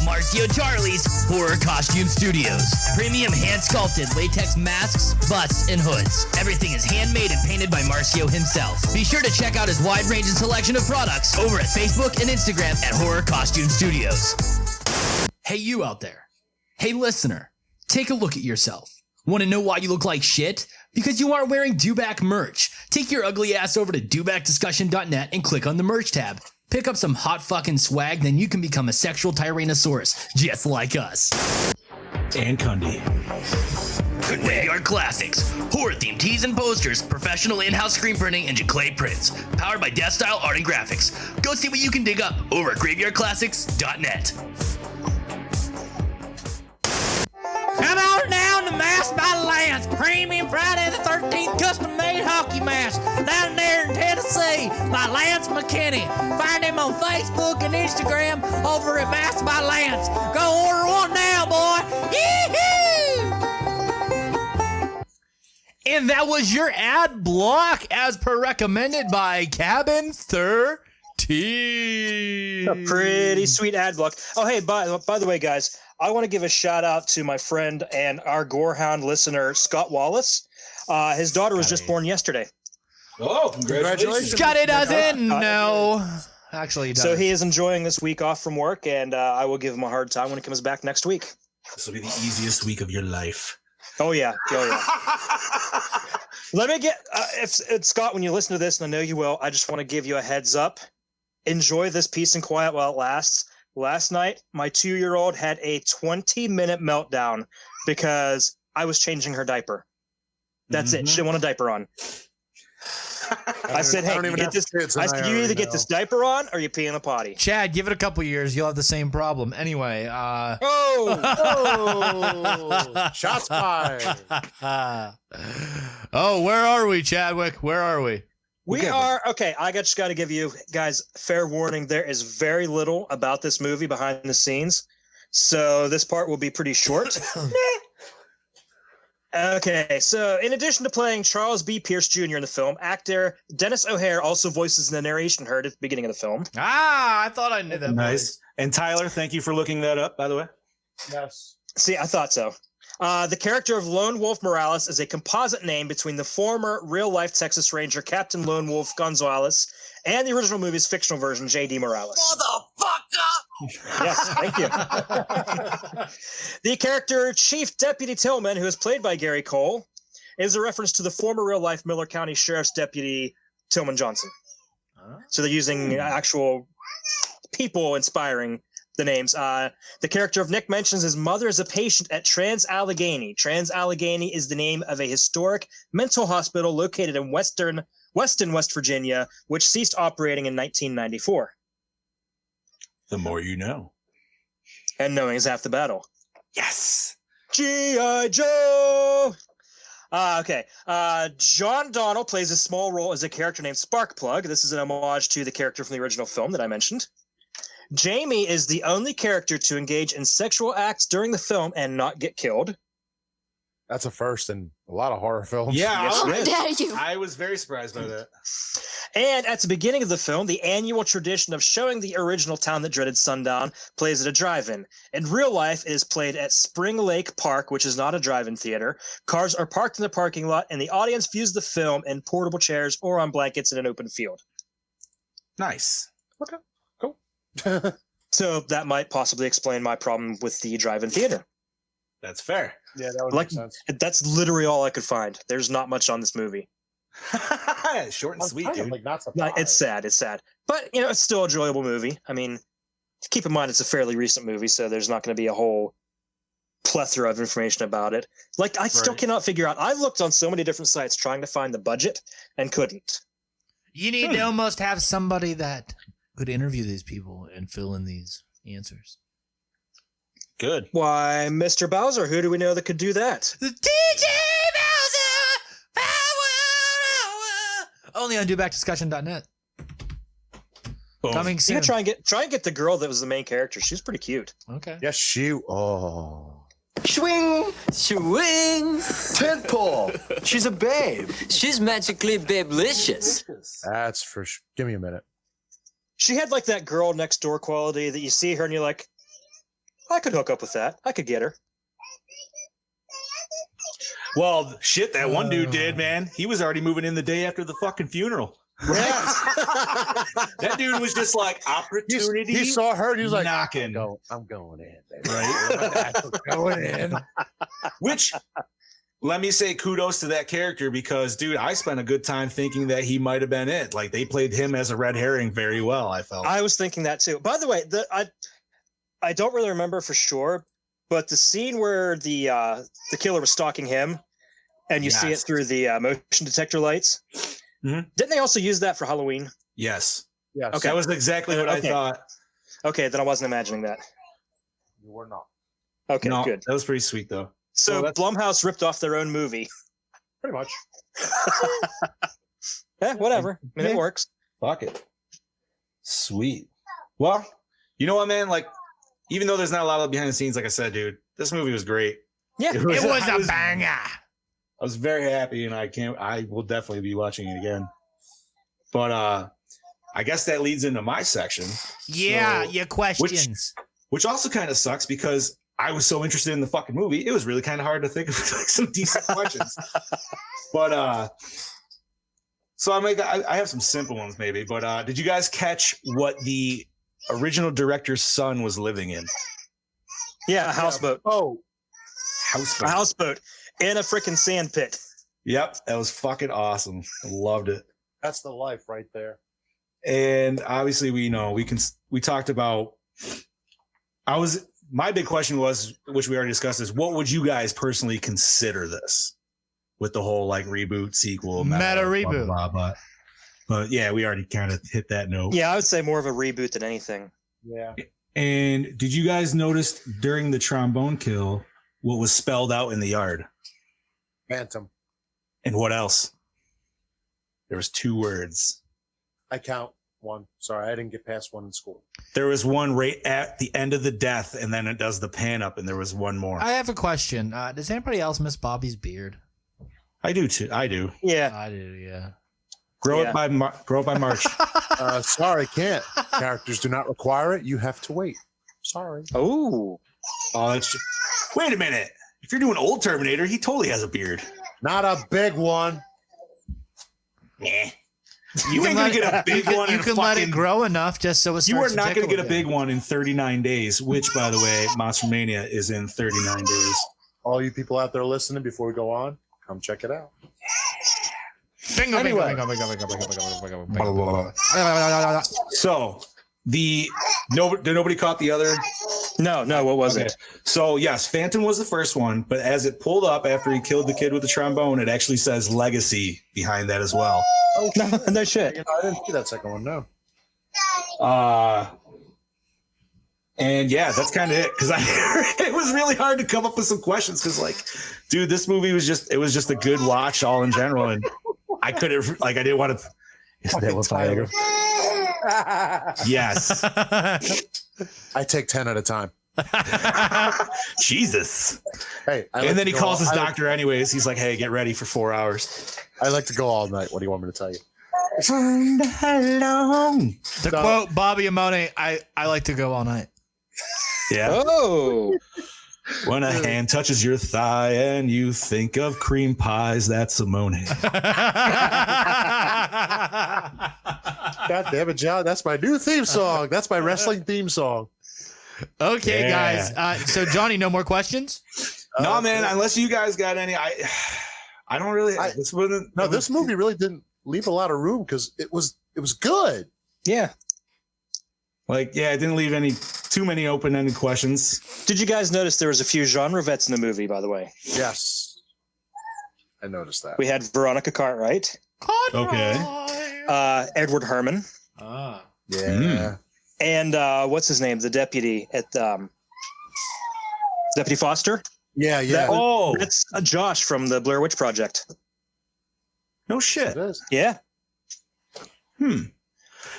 Marcio Charlie's Horror Costume Studios. Premium hand-sculpted latex masks, busts, and hoods. Everything is handmade and painted by Marcio himself. Be sure to check out his wide range and selection of products over at Facebook and Instagram at Horror Costume Studios. Hey, you out there. Hey, listener. Take a look at yourself. Want to know why you look like shit? Because you aren't wearing Dewback merch. Take your ugly ass over to dewbackdiscussion.net and click on the merch tab. Pick up some hot fucking swag, then you can become a sexual Tyrannosaurus, just like us. And Cundy. Graveyard Classics. Horror-themed tees and posters, professional in-house screen printing, and Jaclay prints. Powered by Death Style Art and Graphics. Go see what you can dig up over at graveyardclassics.net. Come on down to Mask by Lance, premium Friday the 13th custom-made hockey mask down there in Tennessee by Lance McKinney. Find him on Facebook and Instagram over at Mask by Lance. Go order one now, boy. Yee-hoo! And that was your ad block as per recommended by Cabin 13. A pretty sweet ad block. Oh, hey, by the way, guys, I want to give a shout out to my friend and our Gorehound listener, Scott Wallace. His daughter was just born yesterday. Oh, congratulations. Scotty doesn't know. Actually, he does. So he is enjoying this week off from work, and I will give him a hard time when he comes back next week. This will be the easiest week of your life. Oh, yeah. Let me get, if Scott, when you listen to this, and I know you will, I just want to give you a heads up. Enjoy this peace and quiet while it lasts. Last night, my 2-year-old had a 20-minute meltdown because I was changing her diaper. That's it. She didn't want a diaper on. I said, hey, you either get this diaper on or you pee in the potty. Chad, give it a couple years. You'll have the same problem. Anyway. Oh, shots fired. Oh, where are we, Chadwick? Where are we? We are okay. I just got to give you guys fair warning. There is very little about this movie behind the scenes, so this part will be pretty short. Okay, so in addition to playing Charles B. Pierce Jr. in the film, actor Dennis O'Hare also voices the narration heard at the beginning of the film. I thought I knew that. Nice. And Tyler, thank you for looking that up, by the way. Yes. See, I thought so. The character of Lone Wolf Morales is a composite name between the former real-life Texas Ranger Captain Lone Wolf Gonzalez and the original movie's fictional version, J.D. Morales. Motherfucker! Yes, thank you. The character Chief Deputy Tillman, who is played by Gary Cole, is a reference to the former real-life Miller County Sheriff's Deputy Tillman Johnson. So they're using actual people inspiring the names. The character of Nick mentions his mother is a patient at Trans-Allegheny. Trans-Allegheny is the name of a historic mental hospital located in Weston, West Virginia, which ceased operating in 1994. The more you know. And knowing is half the battle. Yes. G.I. Joe! Okay. John Donnell plays a small role as a character named Sparkplug. This is an homage to the character from the original film that I mentioned. Jamie is the only character to engage in sexual acts during the film and not get killed. That's a first in a lot of horror films. Yeah, Yes, I was very surprised by that. And at the beginning of the film, the annual tradition of showing the original Town That Dreaded Sundown plays at a drive-in. In real life, it is played at Spring Lake Park, which is not a drive-in theater. Cars are parked in the parking lot, and the audience views the film in portable chairs or on blankets in an open field. Nice. Okay, cool. So that might possibly explain my problem with the drive-in theater. That's fair. Yeah, that would Like, make sense. that's literally all I could find. There's not much on this movie. Short and I'm sweet, kind of, dude. like, not No, surprised. it's sad. It's sad. But, you know, it's still an enjoyable movie. I mean, keep in mind it's a fairly recent movie, so there's not going to be a whole plethora of information about it. Like, I still cannot figure out. I looked on so many different sites trying to find the budget and couldn't. You need to almost have somebody that could interview these people and fill in these answers. Good. Why, Mr. Bowser, who do we know that could do that? The DJ Bowser Power Hour. Only on DoBackDiscussion.net. Coming soon. You can try and get the girl that was the main character. She was pretty cute. Okay. Yes, she. Oh. Swing, swing, tentpole. She's a babe. She's magically babelicious. That's for sure. Give me a minute. She had like that girl next door quality that you see her and you're like, I could hook up with that. I could get her. Well, shit, that one dude did, man. He was already moving in the day after the fucking funeral. Yes. That dude was just like opportunity. He saw her and he was like, knocking. I'm going in, baby. Right? I'm going in. Which, let me say kudos to that character because, dude, I spent a good time thinking that he might have been it. Like, they played him as a red herring very well, I felt. I was thinking that too. By the way, I don't really remember for sure, but the scene where the killer was stalking him and you see it through the motion detector lights. Mm-hmm. Didn't they also use that for Halloween? Yes. Yes. Okay. That was exactly what I thought. Okay, then I wasn't imagining that. You were not. Okay, No, good. that was pretty sweet, though. So Blumhouse ripped off their own movie. Pretty much. Whatever. I mean, it works. Fuck it. Sweet. Well, you know what, man? Like, even though there's not a lot of behind the scenes, like I said, dude, this movie was great. Yeah, it was a banger. I was very happy, and I will definitely be watching it again. But I guess that leads into my section. Yeah, So, your questions. Which also kind of sucks because I was so interested in the fucking movie. It was really kind of hard to think of like some decent questions. But so I have some simple ones maybe. But did you guys catch what the original director's son was living in? Yeah, a houseboat. Oh, houseboat. A houseboat in a freaking sand pit. Yep, that was fucking awesome. I loved it. That's the life right there. And obviously, we talked about. My big question was, which we already discussed, is what would you guys personally consider this with the whole like reboot, sequel, meta reboot? Blah, blah, blah. But yeah, we already kind of hit that note. Yeah, I would say more of a reboot than anything. Yeah. And did you guys notice during the trombone kill what was spelled out in the yard? Phantom. And what else? There was 2 words. I count one. Sorry, I didn't get past one in school. There was one right at the end of the death, and then it does the pan up, and there was one more. I have a question. Does anybody else miss Bobby's beard? I do too. I do. Yeah, I do. Yeah. Grow it by March. Sorry, can't. Characters do not require it. You have to wait. Sorry. Oh, that's. Wait a minute. If you're doing old Terminator, he totally has a beard. Not a big one. Yeah. You ain't gonna get a big one. You can let it grow enough just so it You are starts to not gonna tickle get a again. big one in 39 days, which, by the way, Monster Mania is in 39 days. All you people out there listening, before we go on, come check it out. Bingo, Anyway. bingo, bingo, bingo, bingo, bingo, bingo, bingo. So did nobody caught the other? No, what was it? So yes, Phantom was the first one, but as it pulled up after he killed the kid with the trombone, it actually says Legacy behind that as well. Oh, no shit. I didn't see that second one. No. And yeah, that's kind of it. Because it was really hard to come up with some questions. Because like, dude, this movie was just a good watch all in general, and I couldn't I didn't want to. Is that what Viagra? Yes. I take 10 at a time. Jesus. Hey, and then he calls his doctor anyways. He's like, hey, get ready for 4 hours. I like to go all night. What do you want me to tell you? To quote Bobby Amone, I like to go all night. Yeah. Oh. When a hand touches your thigh and you think of cream pies, that's Simone. God damn it, John. That's my new theme song. That's my wrestling theme song. Okay, guys. So, Johnny, no more questions? No, man. Unless you guys got any, I don't really. This movie really didn't leave a lot of room because it was good. Yeah. Like, yeah, it didn't leave too many open-ended questions. Did you guys notice there was a few genre vets in the movie, by the way? Yes. I noticed that. We had Veronica Cartwright. Okay. Edward Herman. Ah. Yeah. And what's his name? The deputy at Deputy Foster. Yeah, yeah. That's Josh from the Blair Witch Project. No shit. Yeah.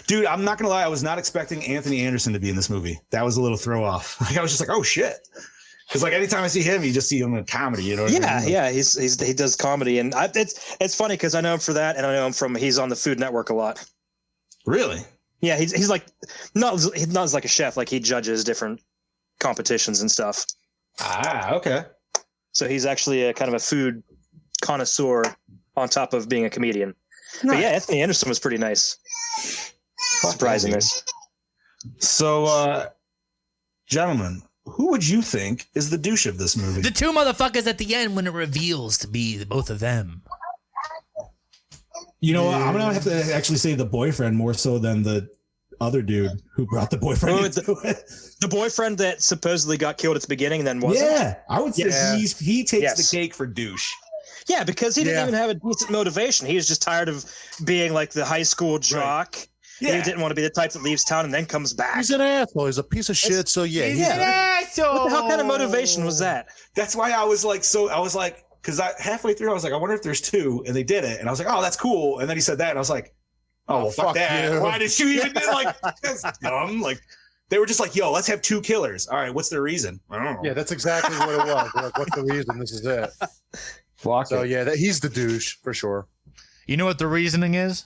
Dude, I'm not gonna lie. I was not expecting Anthony Anderson to be in this movie. That was a little throw off. Like, I was just like, oh shit. Because like anytime I see him, you just see him in comedy. You know? What I mean? Yeah. He does comedy, and it's funny because I know him for that, and I know him he's on the Food Network a lot. Really? Yeah, he's like not as like a chef. Like he judges different competitions and stuff. Ah, okay. So he's actually a kind of a food connoisseur on top of being a comedian. Nice. But yeah, Anthony Anderson was pretty nice. Surprisingly. So, gentlemen, who would you think is the douche of this movie? The two motherfuckers at the end when it reveals to be both of them. You know what? I'm gonna have to actually say the boyfriend more so than the other dude who brought the boyfriend into it. The boyfriend that supposedly got killed at the beginning and then wasn't? Yeah, I would say he takes the cake for douche. Yeah, because he didn't even have a decent motivation. He was just tired of being like the high school jock. Right. Yeah. He didn't want to be the type that leaves town and then comes back. He's an asshole. He's a piece of shit. So yeah, he's an asshole. What the hell kind of motivation was that? That's why I was like, because halfway through I was like, I wonder if there's two, and they did it, and I was like, oh, that's cool. And then he said that, and I was like, oh, well, fuck that. You. Why did you even like? That's dumb. Like they were just like, yo, let's have two killers. All right, what's the reason? I don't know. Yeah, that's exactly what it was. Like, what's the reason? This is it. Fuck. So yeah, he's the douche for sure. You know what the reasoning is?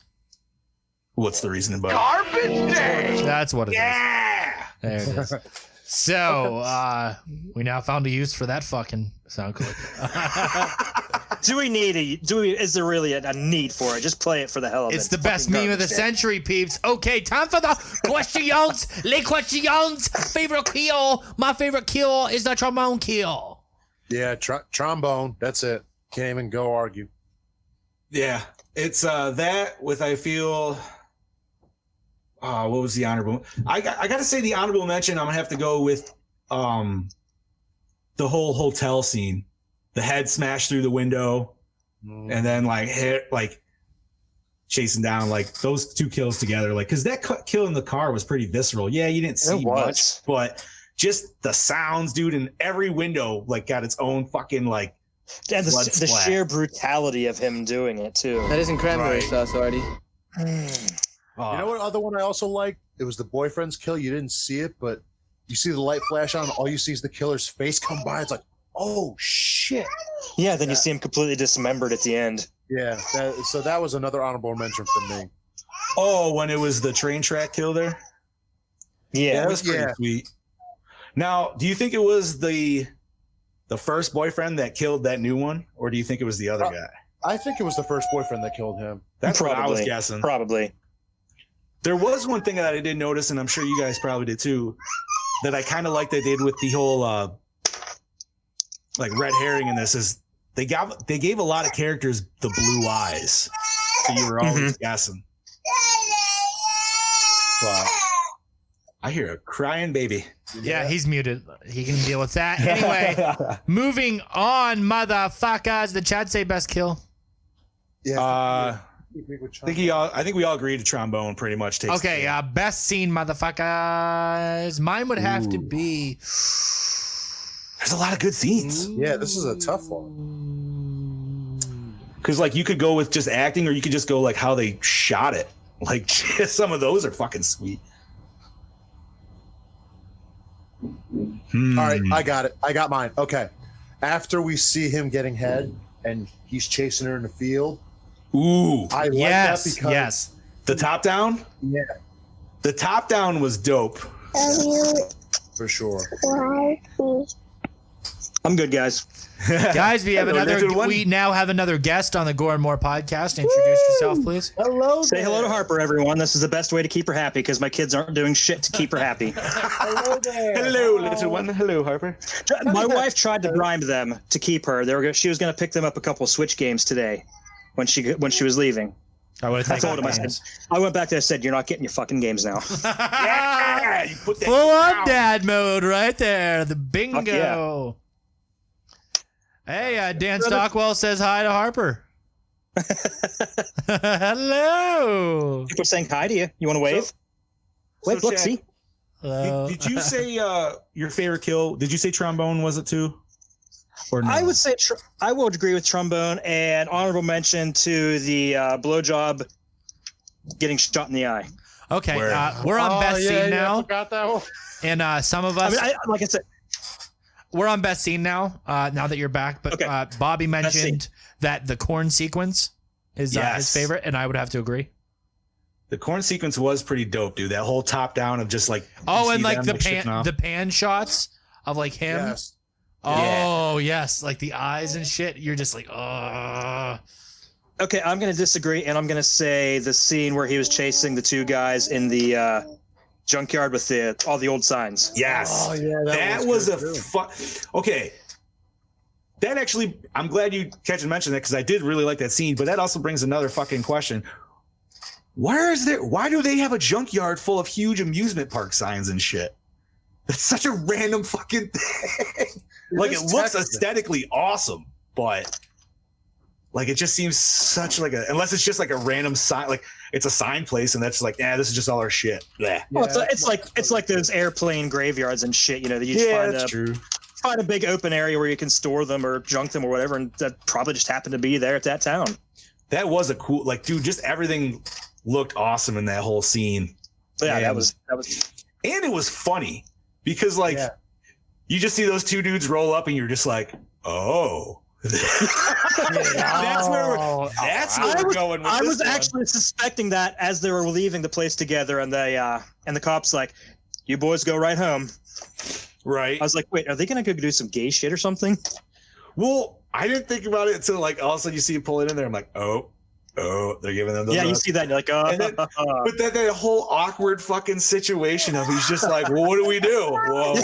What's the reasoning, buddy? Garbage day. That's what it is. Yeah. There it is. So we now found a use for that fucking sound clip. Is there really a need for it? Just play it for the hell of it. It's the best meme of the century, peeps. Okay, time for the questions. Les questions. Favorite kill. My favorite kill is the trombone kill. Yeah, trombone. That's it. Can't even go argue. Yeah, it's that with I feel. What was the honorable? I got to say the honorable mention. I'm gonna have to go with the whole hotel scene, the head smashed through the window, and then like chasing down like those two kills together. Like because that kill in the car was pretty visceral. Yeah, you didn't see much, but just the sounds, dude, and every window like got its own fucking like. And the sheer brutality of him doing it too. That isn't cranberry sauce, Artie. You know what other one I also liked? It was the boyfriend's kill. You didn't see it, but you see the light flash on. All you see is the killer's face come by. It's like, oh shit. Yeah, then you see him completely dismembered at the end. Yeah, so that was another honorable mention for me. Oh, when it was the train track kill there? Yeah, that was pretty sweet. Now, do you think it was the first boyfriend that killed that new one, or do you think it was the other guy? I think it was the first boyfriend that killed him. That's what I was guessing. Probably. There was one thing that I did notice, and I'm sure you guys probably did too, that I kind of like they did with the whole like red herring in this is they gave a lot of characters the blue eyes, so you were always guessing. But I hear a crying baby. Yeah, he's muted. He can deal with that. Anyway, moving on, motherfuckers. The chat say best kill. Yeah. I think we all agreed to trombone pretty much takes. Okay, best scene, motherfuckers. Mine would have to be. There's a lot of good scenes. Yeah, this is a tough one. Because like you could go with just acting, or you could just go like how they shot it. Like some of those are fucking sweet. All right, I got it. I got mine. Okay. After we see him getting head and he's chasing her in the field. Ooh. I like that because the top down? Yeah. The top down was dope. For sure. I'm good, guys. Guys, we now have another guest on the Gore N More podcast. Introduce yourself, please. Hello. Say hello to Harper, everyone. This is the best way to keep her happy because my kids aren't doing shit to keep her happy. Hello there. Hello, little one. Hello, Harper. My wife tried to bribe them to keep her. She was going to pick them up a couple of Switch games today when she was leaving. I would have told him. I went back there and said, "You're not getting your fucking games now." Yeah, you put that full on dad mode right there. The bingo. Hey, Dan Stockwell says hi to Harper. Hello. People are saying hi to you. You want to wave? Wait, look, Chad, see. Did you say your favorite kill? Did you say trombone? Was it too? Or no? I would say I would agree with trombone and honorable mention to the blowjob getting shot in the eye. Okay, we're on best scene now. I forgot that one. And some of us, like I said, we're on best scene now. Now that you're back, but Bobby mentioned that the corn sequence is his favorite, and I would have to agree. The corn sequence was pretty dope, dude. That whole top down of just like and like the pan shots of like him. Yes. Oh yes, like the eyes and shit. You're just like, Okay, I'm going to disagree, and I'm going to say the scene where he was chasing the two guys in the junkyard with all the old signs. Yes. Oh yeah, that was a okay. That actually, I'm glad you mentioned that because I did really like that scene. But that also brings another fucking question. Why do they have a junkyard full of huge amusement park signs and shit? That's such a random fucking thing. Like it looks aesthetically awesome, but like it just seems such like unless it's just like a random sign, like it's a sign place and that's like, this is just all our shit. Yeah. Well, it's like those airplane graveyards and shit, that you find a big open area where you can store them or junk them or whatever, and that probably just happened to be there at that town. That was a cool, dude, just everything looked awesome in that whole scene. Yeah, that was and it was funny because you just see those two dudes roll up and you're just like, oh. That's where we're going with I this was one. actually suspecting that as they were leaving the place together, and the cops like, "You boys go right home." Right. I was like, "Wait, are they gonna go do some gay shit or something?" Well, I didn't think about it until all of a sudden you see it pull it in there. I'm like, oh, they're giving them the you see that, and you're like, but then that whole awkward fucking situation of he's just like, well, what do we do? Well,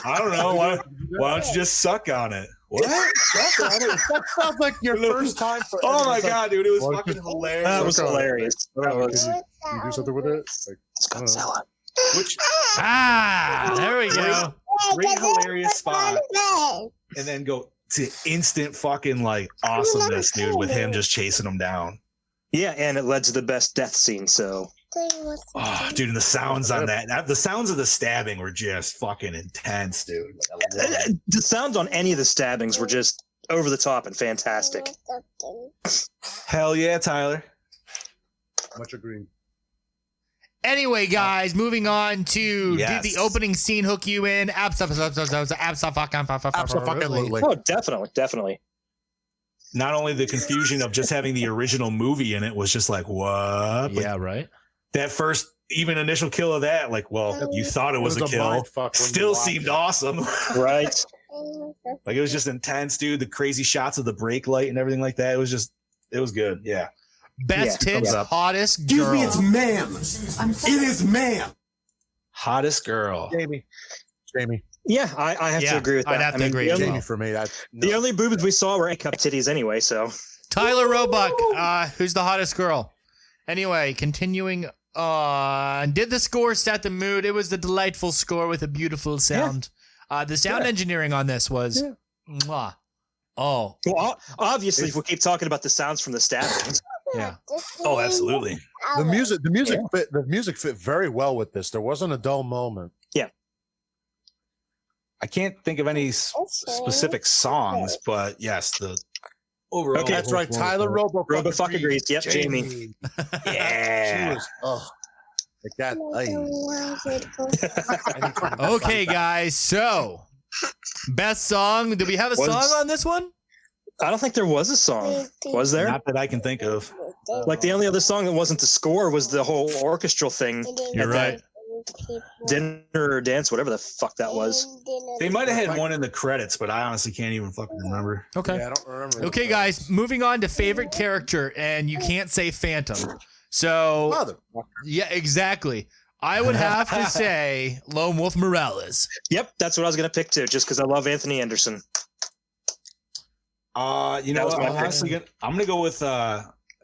I don't know. Why don't you just suck on it? What? That sounds like your first time. Oh my god, dude! It was fucking hilarious. That was hilarious. You do something with it? It's Godzilla. There we go. Great hilarious spot, and then go to instant fucking awesomeness, dude, with him just chasing him down. Yeah, and it led to the best death scene. So, dude, and the sounds on the sounds of the stabbing were just fucking intense, dude. The sounds on any of the stabbings were just over the top and fantastic. Hell yeah, Tyler. Much agreed. Anyway, guys, moving on to did the opening scene hook you in? Absolutely. Oh, definitely. Not only the confusion of just having the original movie in it was just like, what? Yeah, right. That first, even initial kill of that, you thought it was a kill. Still seemed awesome. Right. It was just intense, dude. The crazy shots of the brake light and everything like that. It was good. Yeah. Best tits, hottest girl. Excuse me, it's ma'am. It is ma'am. Hottest girl. Jamie. Yeah, I have to agree with that. I'd have to agree. Jamie for me. The only boobs we saw were A-cup titties anyway, so. Tyler Roebuck, who's the hottest girl? Anyway, continuing on. Did the score set the mood? It was the delightful score with a beautiful sound. Yeah. The sound engineering on this was mwah. Oh. Well, obviously, if we keep talking about the sounds from the stabbings. Yeah. Oh, absolutely. The music fit very well with this. There wasn't a dull moment. Yeah. I can't think of any specific songs, but yes, the overall. Okay, that's right. Tyler Roebuck agrees. Yep, Jamie. Yeah. Like that. Okay, guys. So, best song. Do we have a song on this one? I don't think there was a song. Was there? Not that I can think of. Like the only other song that wasn't the score was the whole orchestral thing. You're right. Dinner or dance, whatever the fuck that was. They might have had one in the credits, but I honestly can't even fucking remember. Okay. Yeah, I don't remember. Okay, guys. Moving on to favorite character, and you can't say Phantom. So, Motherfucker. yeah, exactly. I would have to say Lone Wolf Morales. Yep, that's what I was gonna pick too, just because I love Anthony Anderson. You know, I'm gonna go with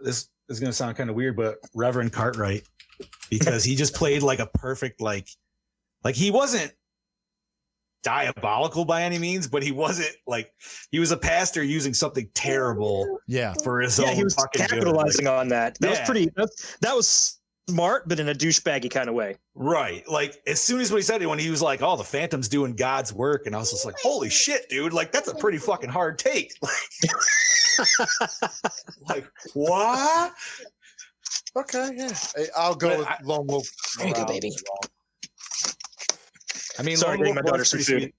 this is gonna sound kind of weird, but Reverend Cartwright, because he just played like a perfect like he wasn't diabolical by any means, but he wasn't like he was a pastor using something terrible for his own he was fucking capitalizing good. on that. That was pretty. That was smart, but in a douchebaggy kind of way. Right. Like as soon as he said it, when he was like, "Oh, the Phantom's doing God's work," and I was just like, "Holy shit, dude! Like that's a pretty fucking hard take." Like what? Okay, yeah. Hey, I'll go with Lone Wolf. There you go, baby. I mean, sorry, getting my daughter some food.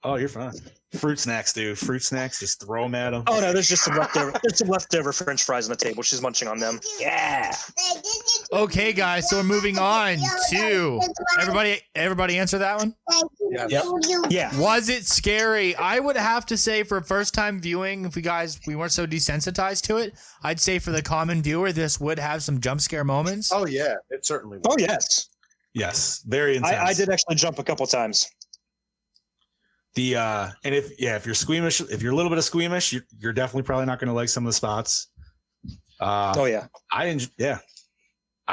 Oh, you're fine. Fruit snacks, dude. Fruit snacks, just throw them at him. Oh no, there's just some leftover. There's some leftover French fries on the table. She's munching on them. Yeah. Okay, guys. So we're moving on to everybody. Answer that one. Yep. Yeah. Was it scary? I would have to say for first time viewing, if we weren't so desensitized to it, I'd say for the common viewer, this would have some jump scare moments. Oh yeah, it certainly would. Oh yes. Yes, very intense. I did actually jump a couple times. And if you're squeamish, if you're a little bit of squeamish, you're definitely probably not going to like some of the spots. Oh yeah, I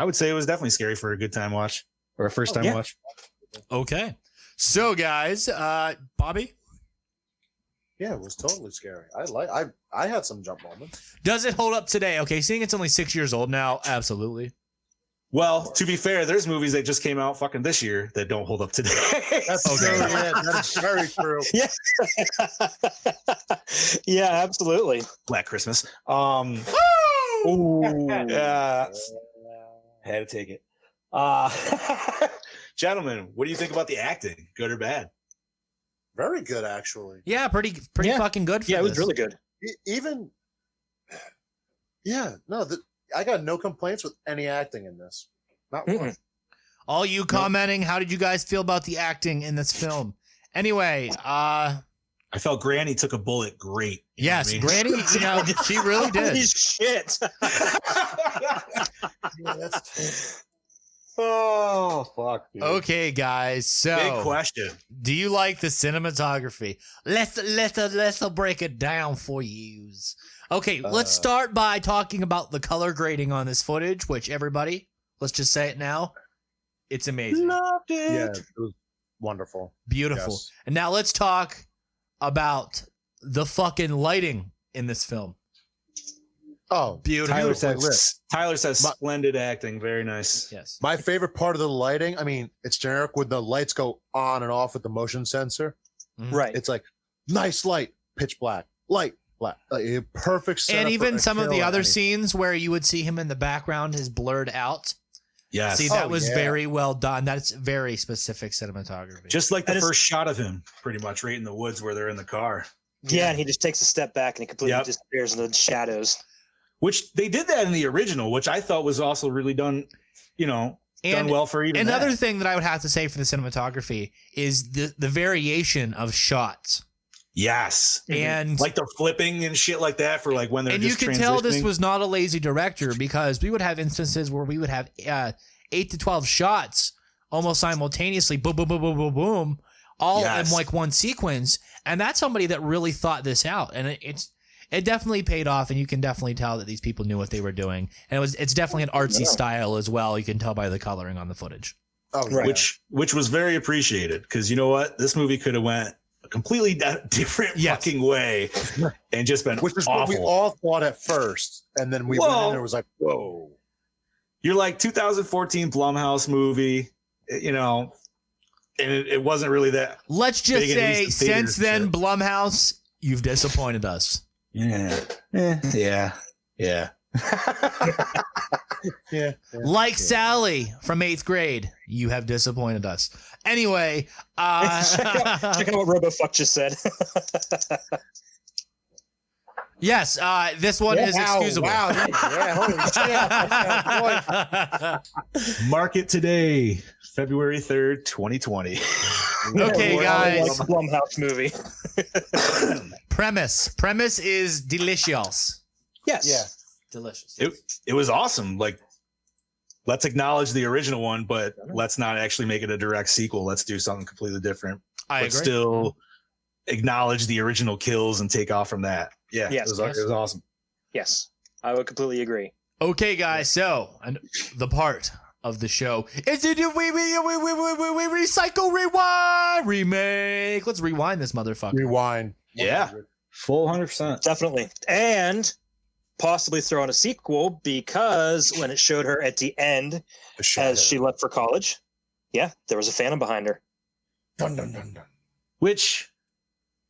would say it was definitely scary for a good time watch or a first time watch. Okay, so guys, Bobby, yeah, it was totally scary. I had some jump moments. Does it hold up today? Okay, seeing it's only 6 years old now, absolutely. Well, to be fair, there's movies that just came out fucking this year that don't hold up today. That's true. Yeah, that's very true. Yeah. Yeah, absolutely. Black Christmas. Ooh. Yeah. Had to take it. Gentlemen, what do you think about the acting? Good or bad? Very good, actually. Yeah, pretty fucking good. For it was this. really good. Even. Yeah, no, I got no complaints with any acting in this. Not one. All you commenting, how did you guys feel about the acting in this film? Anyway, I felt Granny took a bullet great. Yes, Granny, she really did. Holy shit. Oh, fuck, dude. Okay, guys. So, big question. Do you like the cinematography? Let's break it down for you. Okay, let's start by talking about the color grading on this footage, which everybody, let's just say it now. It's amazing. Loved it. Yeah, it was wonderful. Beautiful. Yes. And now let's talk about the fucking lighting in this film. Oh, beautiful. Tyler says splendid acting. Very nice. Yes. My favorite part of the lighting, I mean, it's generic when the lights go on and off with the motion sensor. Mm-hmm. Right. It's like nice light, pitch black, light, black. A perfect setup. And even for a some of the kill other at any- scenes where you would see him in the background is blurred out. Yes. See, that was very well done. That's very specific cinematography. Just like the first shot of him, pretty much right in the woods where they're in the car. Yeah, and he just takes a step back and he completely disappears in the shadows. Which they did that in the original, which I thought was also really done, done well for even another that. thing that I would have to say for the cinematography is the variation of shots. Yes. And like the flipping and shit like that for like when they're and just you could tell this transitioning. was not a lazy director, because we would have instances where we would have 8 to 12 shots almost simultaneously, boom, boom, boom, boom, boom, boom, all in like one sequence. And that's somebody that really thought this out. And it definitely paid off, and you can definitely tell that these people knew what they were doing. And it's definitely an artsy style as well. You can tell by the coloring on the footage. Oh, right. Which was very appreciated, because you know what? This movie could have went a completely different fucking way and just been Which is awful. what we all thought at first. And then we went in and it was like, whoa. You're like 2014 Blumhouse movie, and it wasn't really that. Let's just big, at least say, in theaters since then, and shit. Blumhouse, you've disappointed us. Yeah. Yeah. Like Sally from 8th grade, you have disappointed us. Anyway, check out what RoboFuck just said. yes, this one is excusable. Wow. Yeah, holy shit. Mark it today, February 3rd, 2020. Okay, guys. Blumhouse movie. Premise is delicious. Yes. Yeah. Delicious. It was awesome. Like, let's acknowledge the original one, but let's not actually make it a direct sequel. Let's do something completely different. I but agree. still acknowledge the original kills and take off from that. Yeah, Yes, it was awesome. Yes, I would completely agree. Okay, guys. So, the part of the show is we recycle, rewind, remake. Let's rewind this motherfucker. Rewind. Yeah, full 100%. Definitely. And possibly throw in a sequel because when it showed her at the end as she left for college, yeah, there was a phantom behind her. Dun, dun, dun, dun. Which,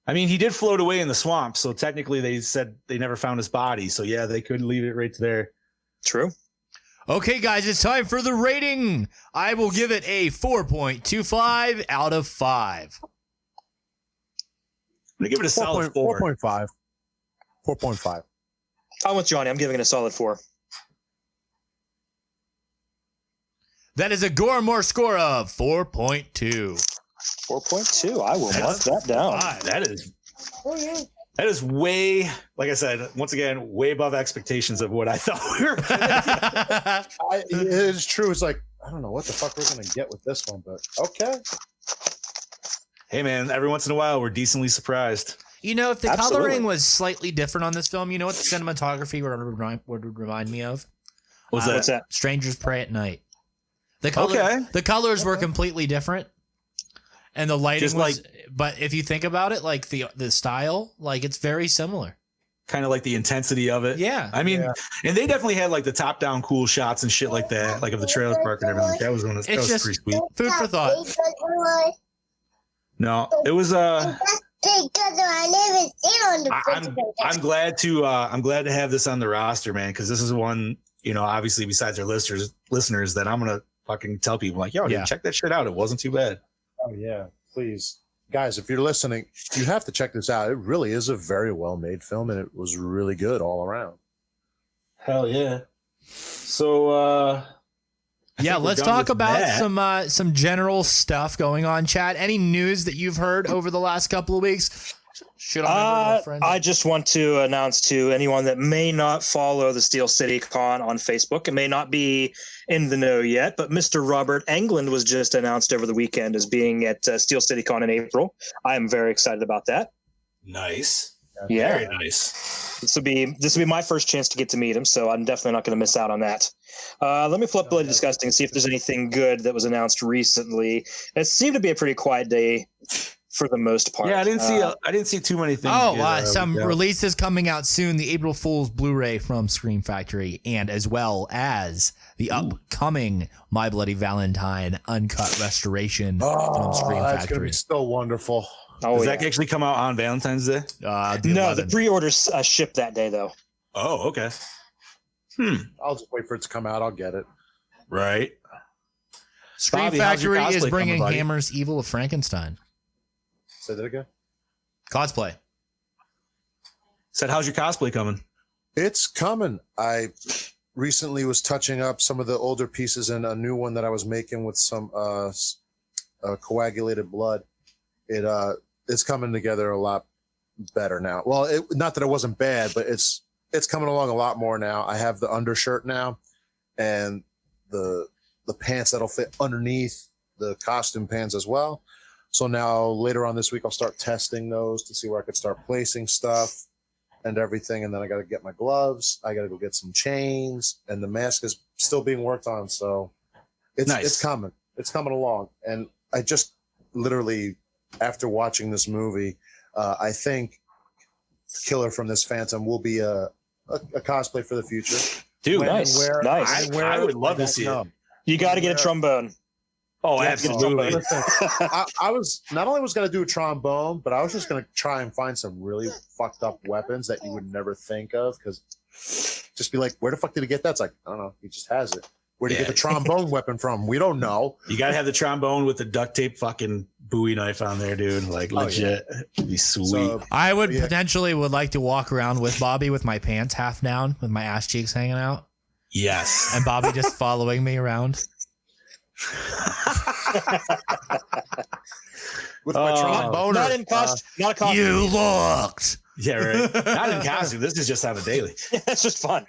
I mean, he did float away in the swamp, so technically they said they never found his body. So yeah, they could leave it right there. True. Okay, guys, it's time for the rating. I will give it a 4.25 out of 5. I'm gonna give it a solid 4. 4.5. 4.5. I'm with Johnny. I'm giving it a solid 4. That is a Gore N More score of 4.2. 4.2. I will mark that down. That is way, like I said, once again, way above expectations of what I thought we were gonna It is true. It's like, I don't know what the fuck we're going to get with this one, but okay. Hey, man, every once in a while, we're decently surprised. You know, if the Absolutely. coloring was slightly different on this film, you know what the cinematography would remind me of? What's What's that? Strangers Pray at Night. The colors were completely different. And the lighting Just was, but if you think about it, like the style, like it's very similar. Kind of like the intensity of it. Yeah. I mean, and they definitely had like the top down cool shots and shit like that, like of the trailer park and everything. That was Just pretty sweet. Food for thought. No, it was I'm glad to have this on the roster, man, because this is one, you know, obviously besides our listeners that I'm gonna fucking tell people like, yo, dude, check that shit out. It wasn't too bad. Oh, yeah. Please. Guys, if you're listening, you have to check this out. It really is a very well-made film, and it was really good all around. Hell yeah. So, yeah, let's talk about some general stuff going on, Chad. Any news that you've heard over the last couple of weeks? I just want to announce to anyone that may not follow the Steel City Con on Facebook and may not be in the know yet, but Mr. Robert Englund was just announced over the weekend as being at Steel City Con in April. I am very excited about that. Nice. Yeah. Very nice. This will be my first chance to get to meet him, so I'm definitely not going to miss out on that. Let me pull up Bloody Disgusting and see if there's anything good that was announced recently. It seemed to be a pretty quiet day for the most part. Yeah, I didn't see too many things. Some releases coming out soon. The April Fool's Blu-ray from Scream Factory, and as well as the upcoming My Bloody Valentine uncut restoration from Scream That's Factory. going to be so wonderful. Does that actually come out on Valentine's Day? No, the pre-orders ship that day though. Oh, okay. I'll just wait for it to come out. I'll get it. Right. Scream Bobby, how's your Factory is cosplay bringing coming, buddy? Hammer's Evil of Frankenstein. Say that again. Cosplay. Said, how's your cosplay coming? It's coming. I recently was touching up some of the older pieces and a new one that I was making with some coagulated blood. It's coming together a lot better now. Well, not that it wasn't bad, but it's coming along a lot more now. I have the undershirt now and the pants that'll fit underneath the costume pants as well. So now later on this week, I'll start testing those to see where I could start placing stuff and everything. And then I got to get my gloves. I got to go get some chains, and the mask is still being worked on. So it's coming. It's coming along. And I just literally, after watching this movie, I think Killer from this Phantom will be a cosplay for the future. Dude, nice. I would love to see it. You got to get a trombone. Oh, absolutely. Listen, I was not only was going to do a trombone, but I was just going to try and find some really fucked up weapons that you would never think of, because just be like, where the fuck did he get that? It's like, I don't know. He just has it. Where'd he get the trombone weapon from? We don't know. You gotta have the trombone with the duct tape fucking Bowie knife on there, dude. Like legit. It'd be sweet. So, I would potentially would like to walk around with Bobby with my pants half down, with my ass cheeks hanging out. Yes. And Bobby just following me around. With my trombone. Not in costume. Not a costume. You looked. Yeah, right. Not in costume. This is just on a daily. Yeah, it's just fun.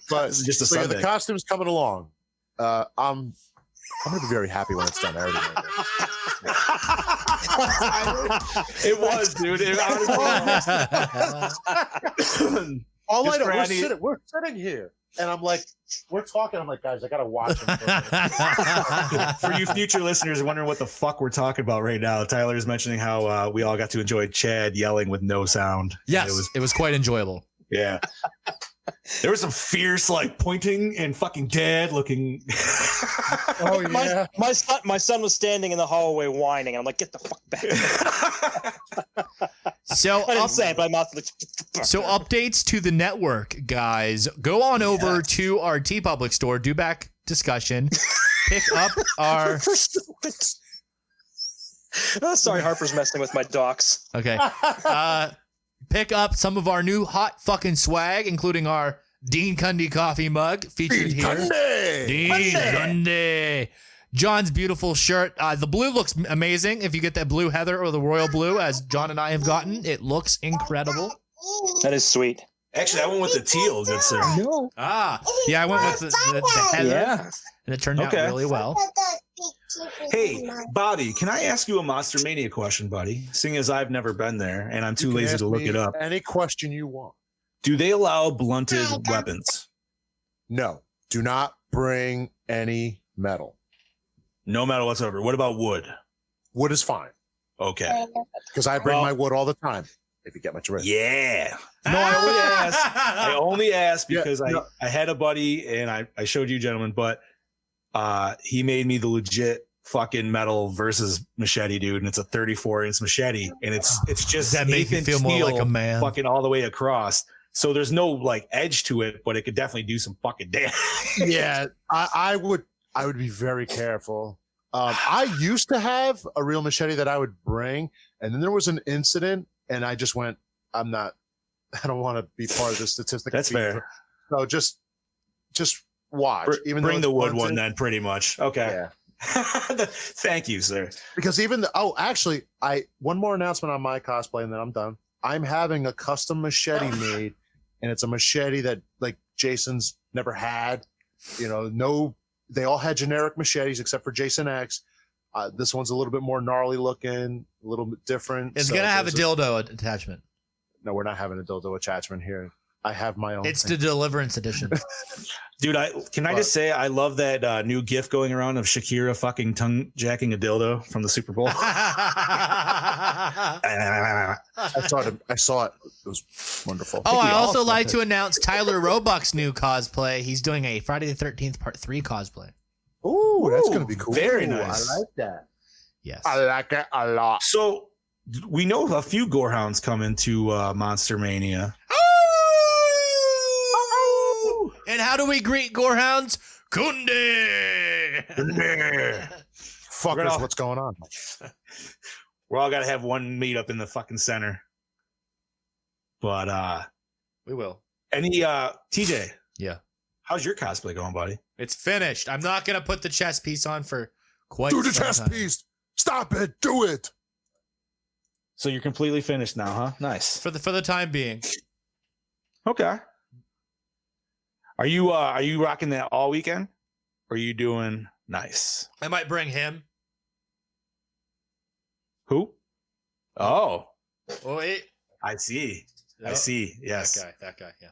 But just a so Sunday. the costume's coming along. I'm gonna be very happy when it's done. I already know this. It was, dude. All I Just know, Brandy- we're sitting here, and I'm like, we're talking. I'm like, guys, I gotta watch him. For you future listeners wondering what the fuck we're talking about right now, Tyler is mentioning how we all got to enjoy Chad yelling with no sound. Yes, it was quite enjoyable. Yeah. There was some fierce, like, pointing and fucking dead looking. Oh yeah. My son was standing in the hallway whining. I'm like, get the fuck back. So I didn't say it, but my mouth was like, So updates to the network, guys. Go on over to our TeePublic store, do back discussion, pick up our. Oh, sorry, Harper's messing with my docs. Okay. Pick up some of our new hot fucking swag, including our Dean Cundy coffee mug featured here. Dean Cundy. John's beautiful shirt. The blue looks amazing. If you get that blue heather or the royal blue, as John and I have gotten, it looks incredible. That is sweet. Actually, I went with the teal, good sir. No. Yeah, I went with the heather, Yeah. and it turned out really well. Hey, Bobby, can I ask you a Monster Mania question, buddy? Seeing as I've never been there and I'm too lazy to look it up. Any question you want. Do they allow blunted weapons? No, do not bring any metal. No metal whatsoever. What about wood? Wood is fine. Okay. Because I bring my wood all the time. If you get my drift. Yeah. No, I only asked because I had a buddy and I showed you gentlemen, but he made me the legit fucking metal versus machete, dude, and it's a 34-inch machete, and it's just Does that make you feel more like a man? Fucking all the way across. So there's no like edge to it, but it could definitely do some fucking damage. Yeah, I would be very careful. I used to have a real machete that I would bring, and then there was an incident, and I just went, I don't want to be part of the statistic. That's fair. So just watch. Even bring though the wood blunted. one then, pretty much. Okay. Yeah. Thank you, sir. Because even actually, one more announcement on my cosplay, and then I'm done. I'm having a custom machete made, and it's a machete that like Jason's never had. They all had generic machetes except for Jason X. This one's a little bit more gnarly looking, a little bit different. It's gonna have a dildo attachment. No, we're not having a dildo attachment here. I have my own. It's thing. the Deliverance edition. Dude, can I just say I love that new GIF going around of Shakira fucking tongue jacking a dildo from the Super Bowl. I saw it. It was wonderful. Oh, I also like to announce Tyler Roebuck's new cosplay. He's doing a Friday the 13th Part 3 cosplay. Ooh, that's gonna be cool. Very nice. I like that. Yes, I like it a lot. So we know a few Gorehounds come into Monster Mania. And how do we greet Gorehounds? Kunde! Fuckers, what's going on? We're all got to have one meetup in the fucking center. But we will. Any TJ? Yeah. How's your cosplay going, buddy? It's finished. I'm not gonna put the chest piece on for quite. Do the some chest time. piece. Stop it. Do it. So you're completely finished now, huh? Nice. For the time being. Okay. Are you rocking that all weekend? Or are you doing nice? I might bring him. Who? Oh. Oh wait. I see. I see. Yes. That guy. Yeah.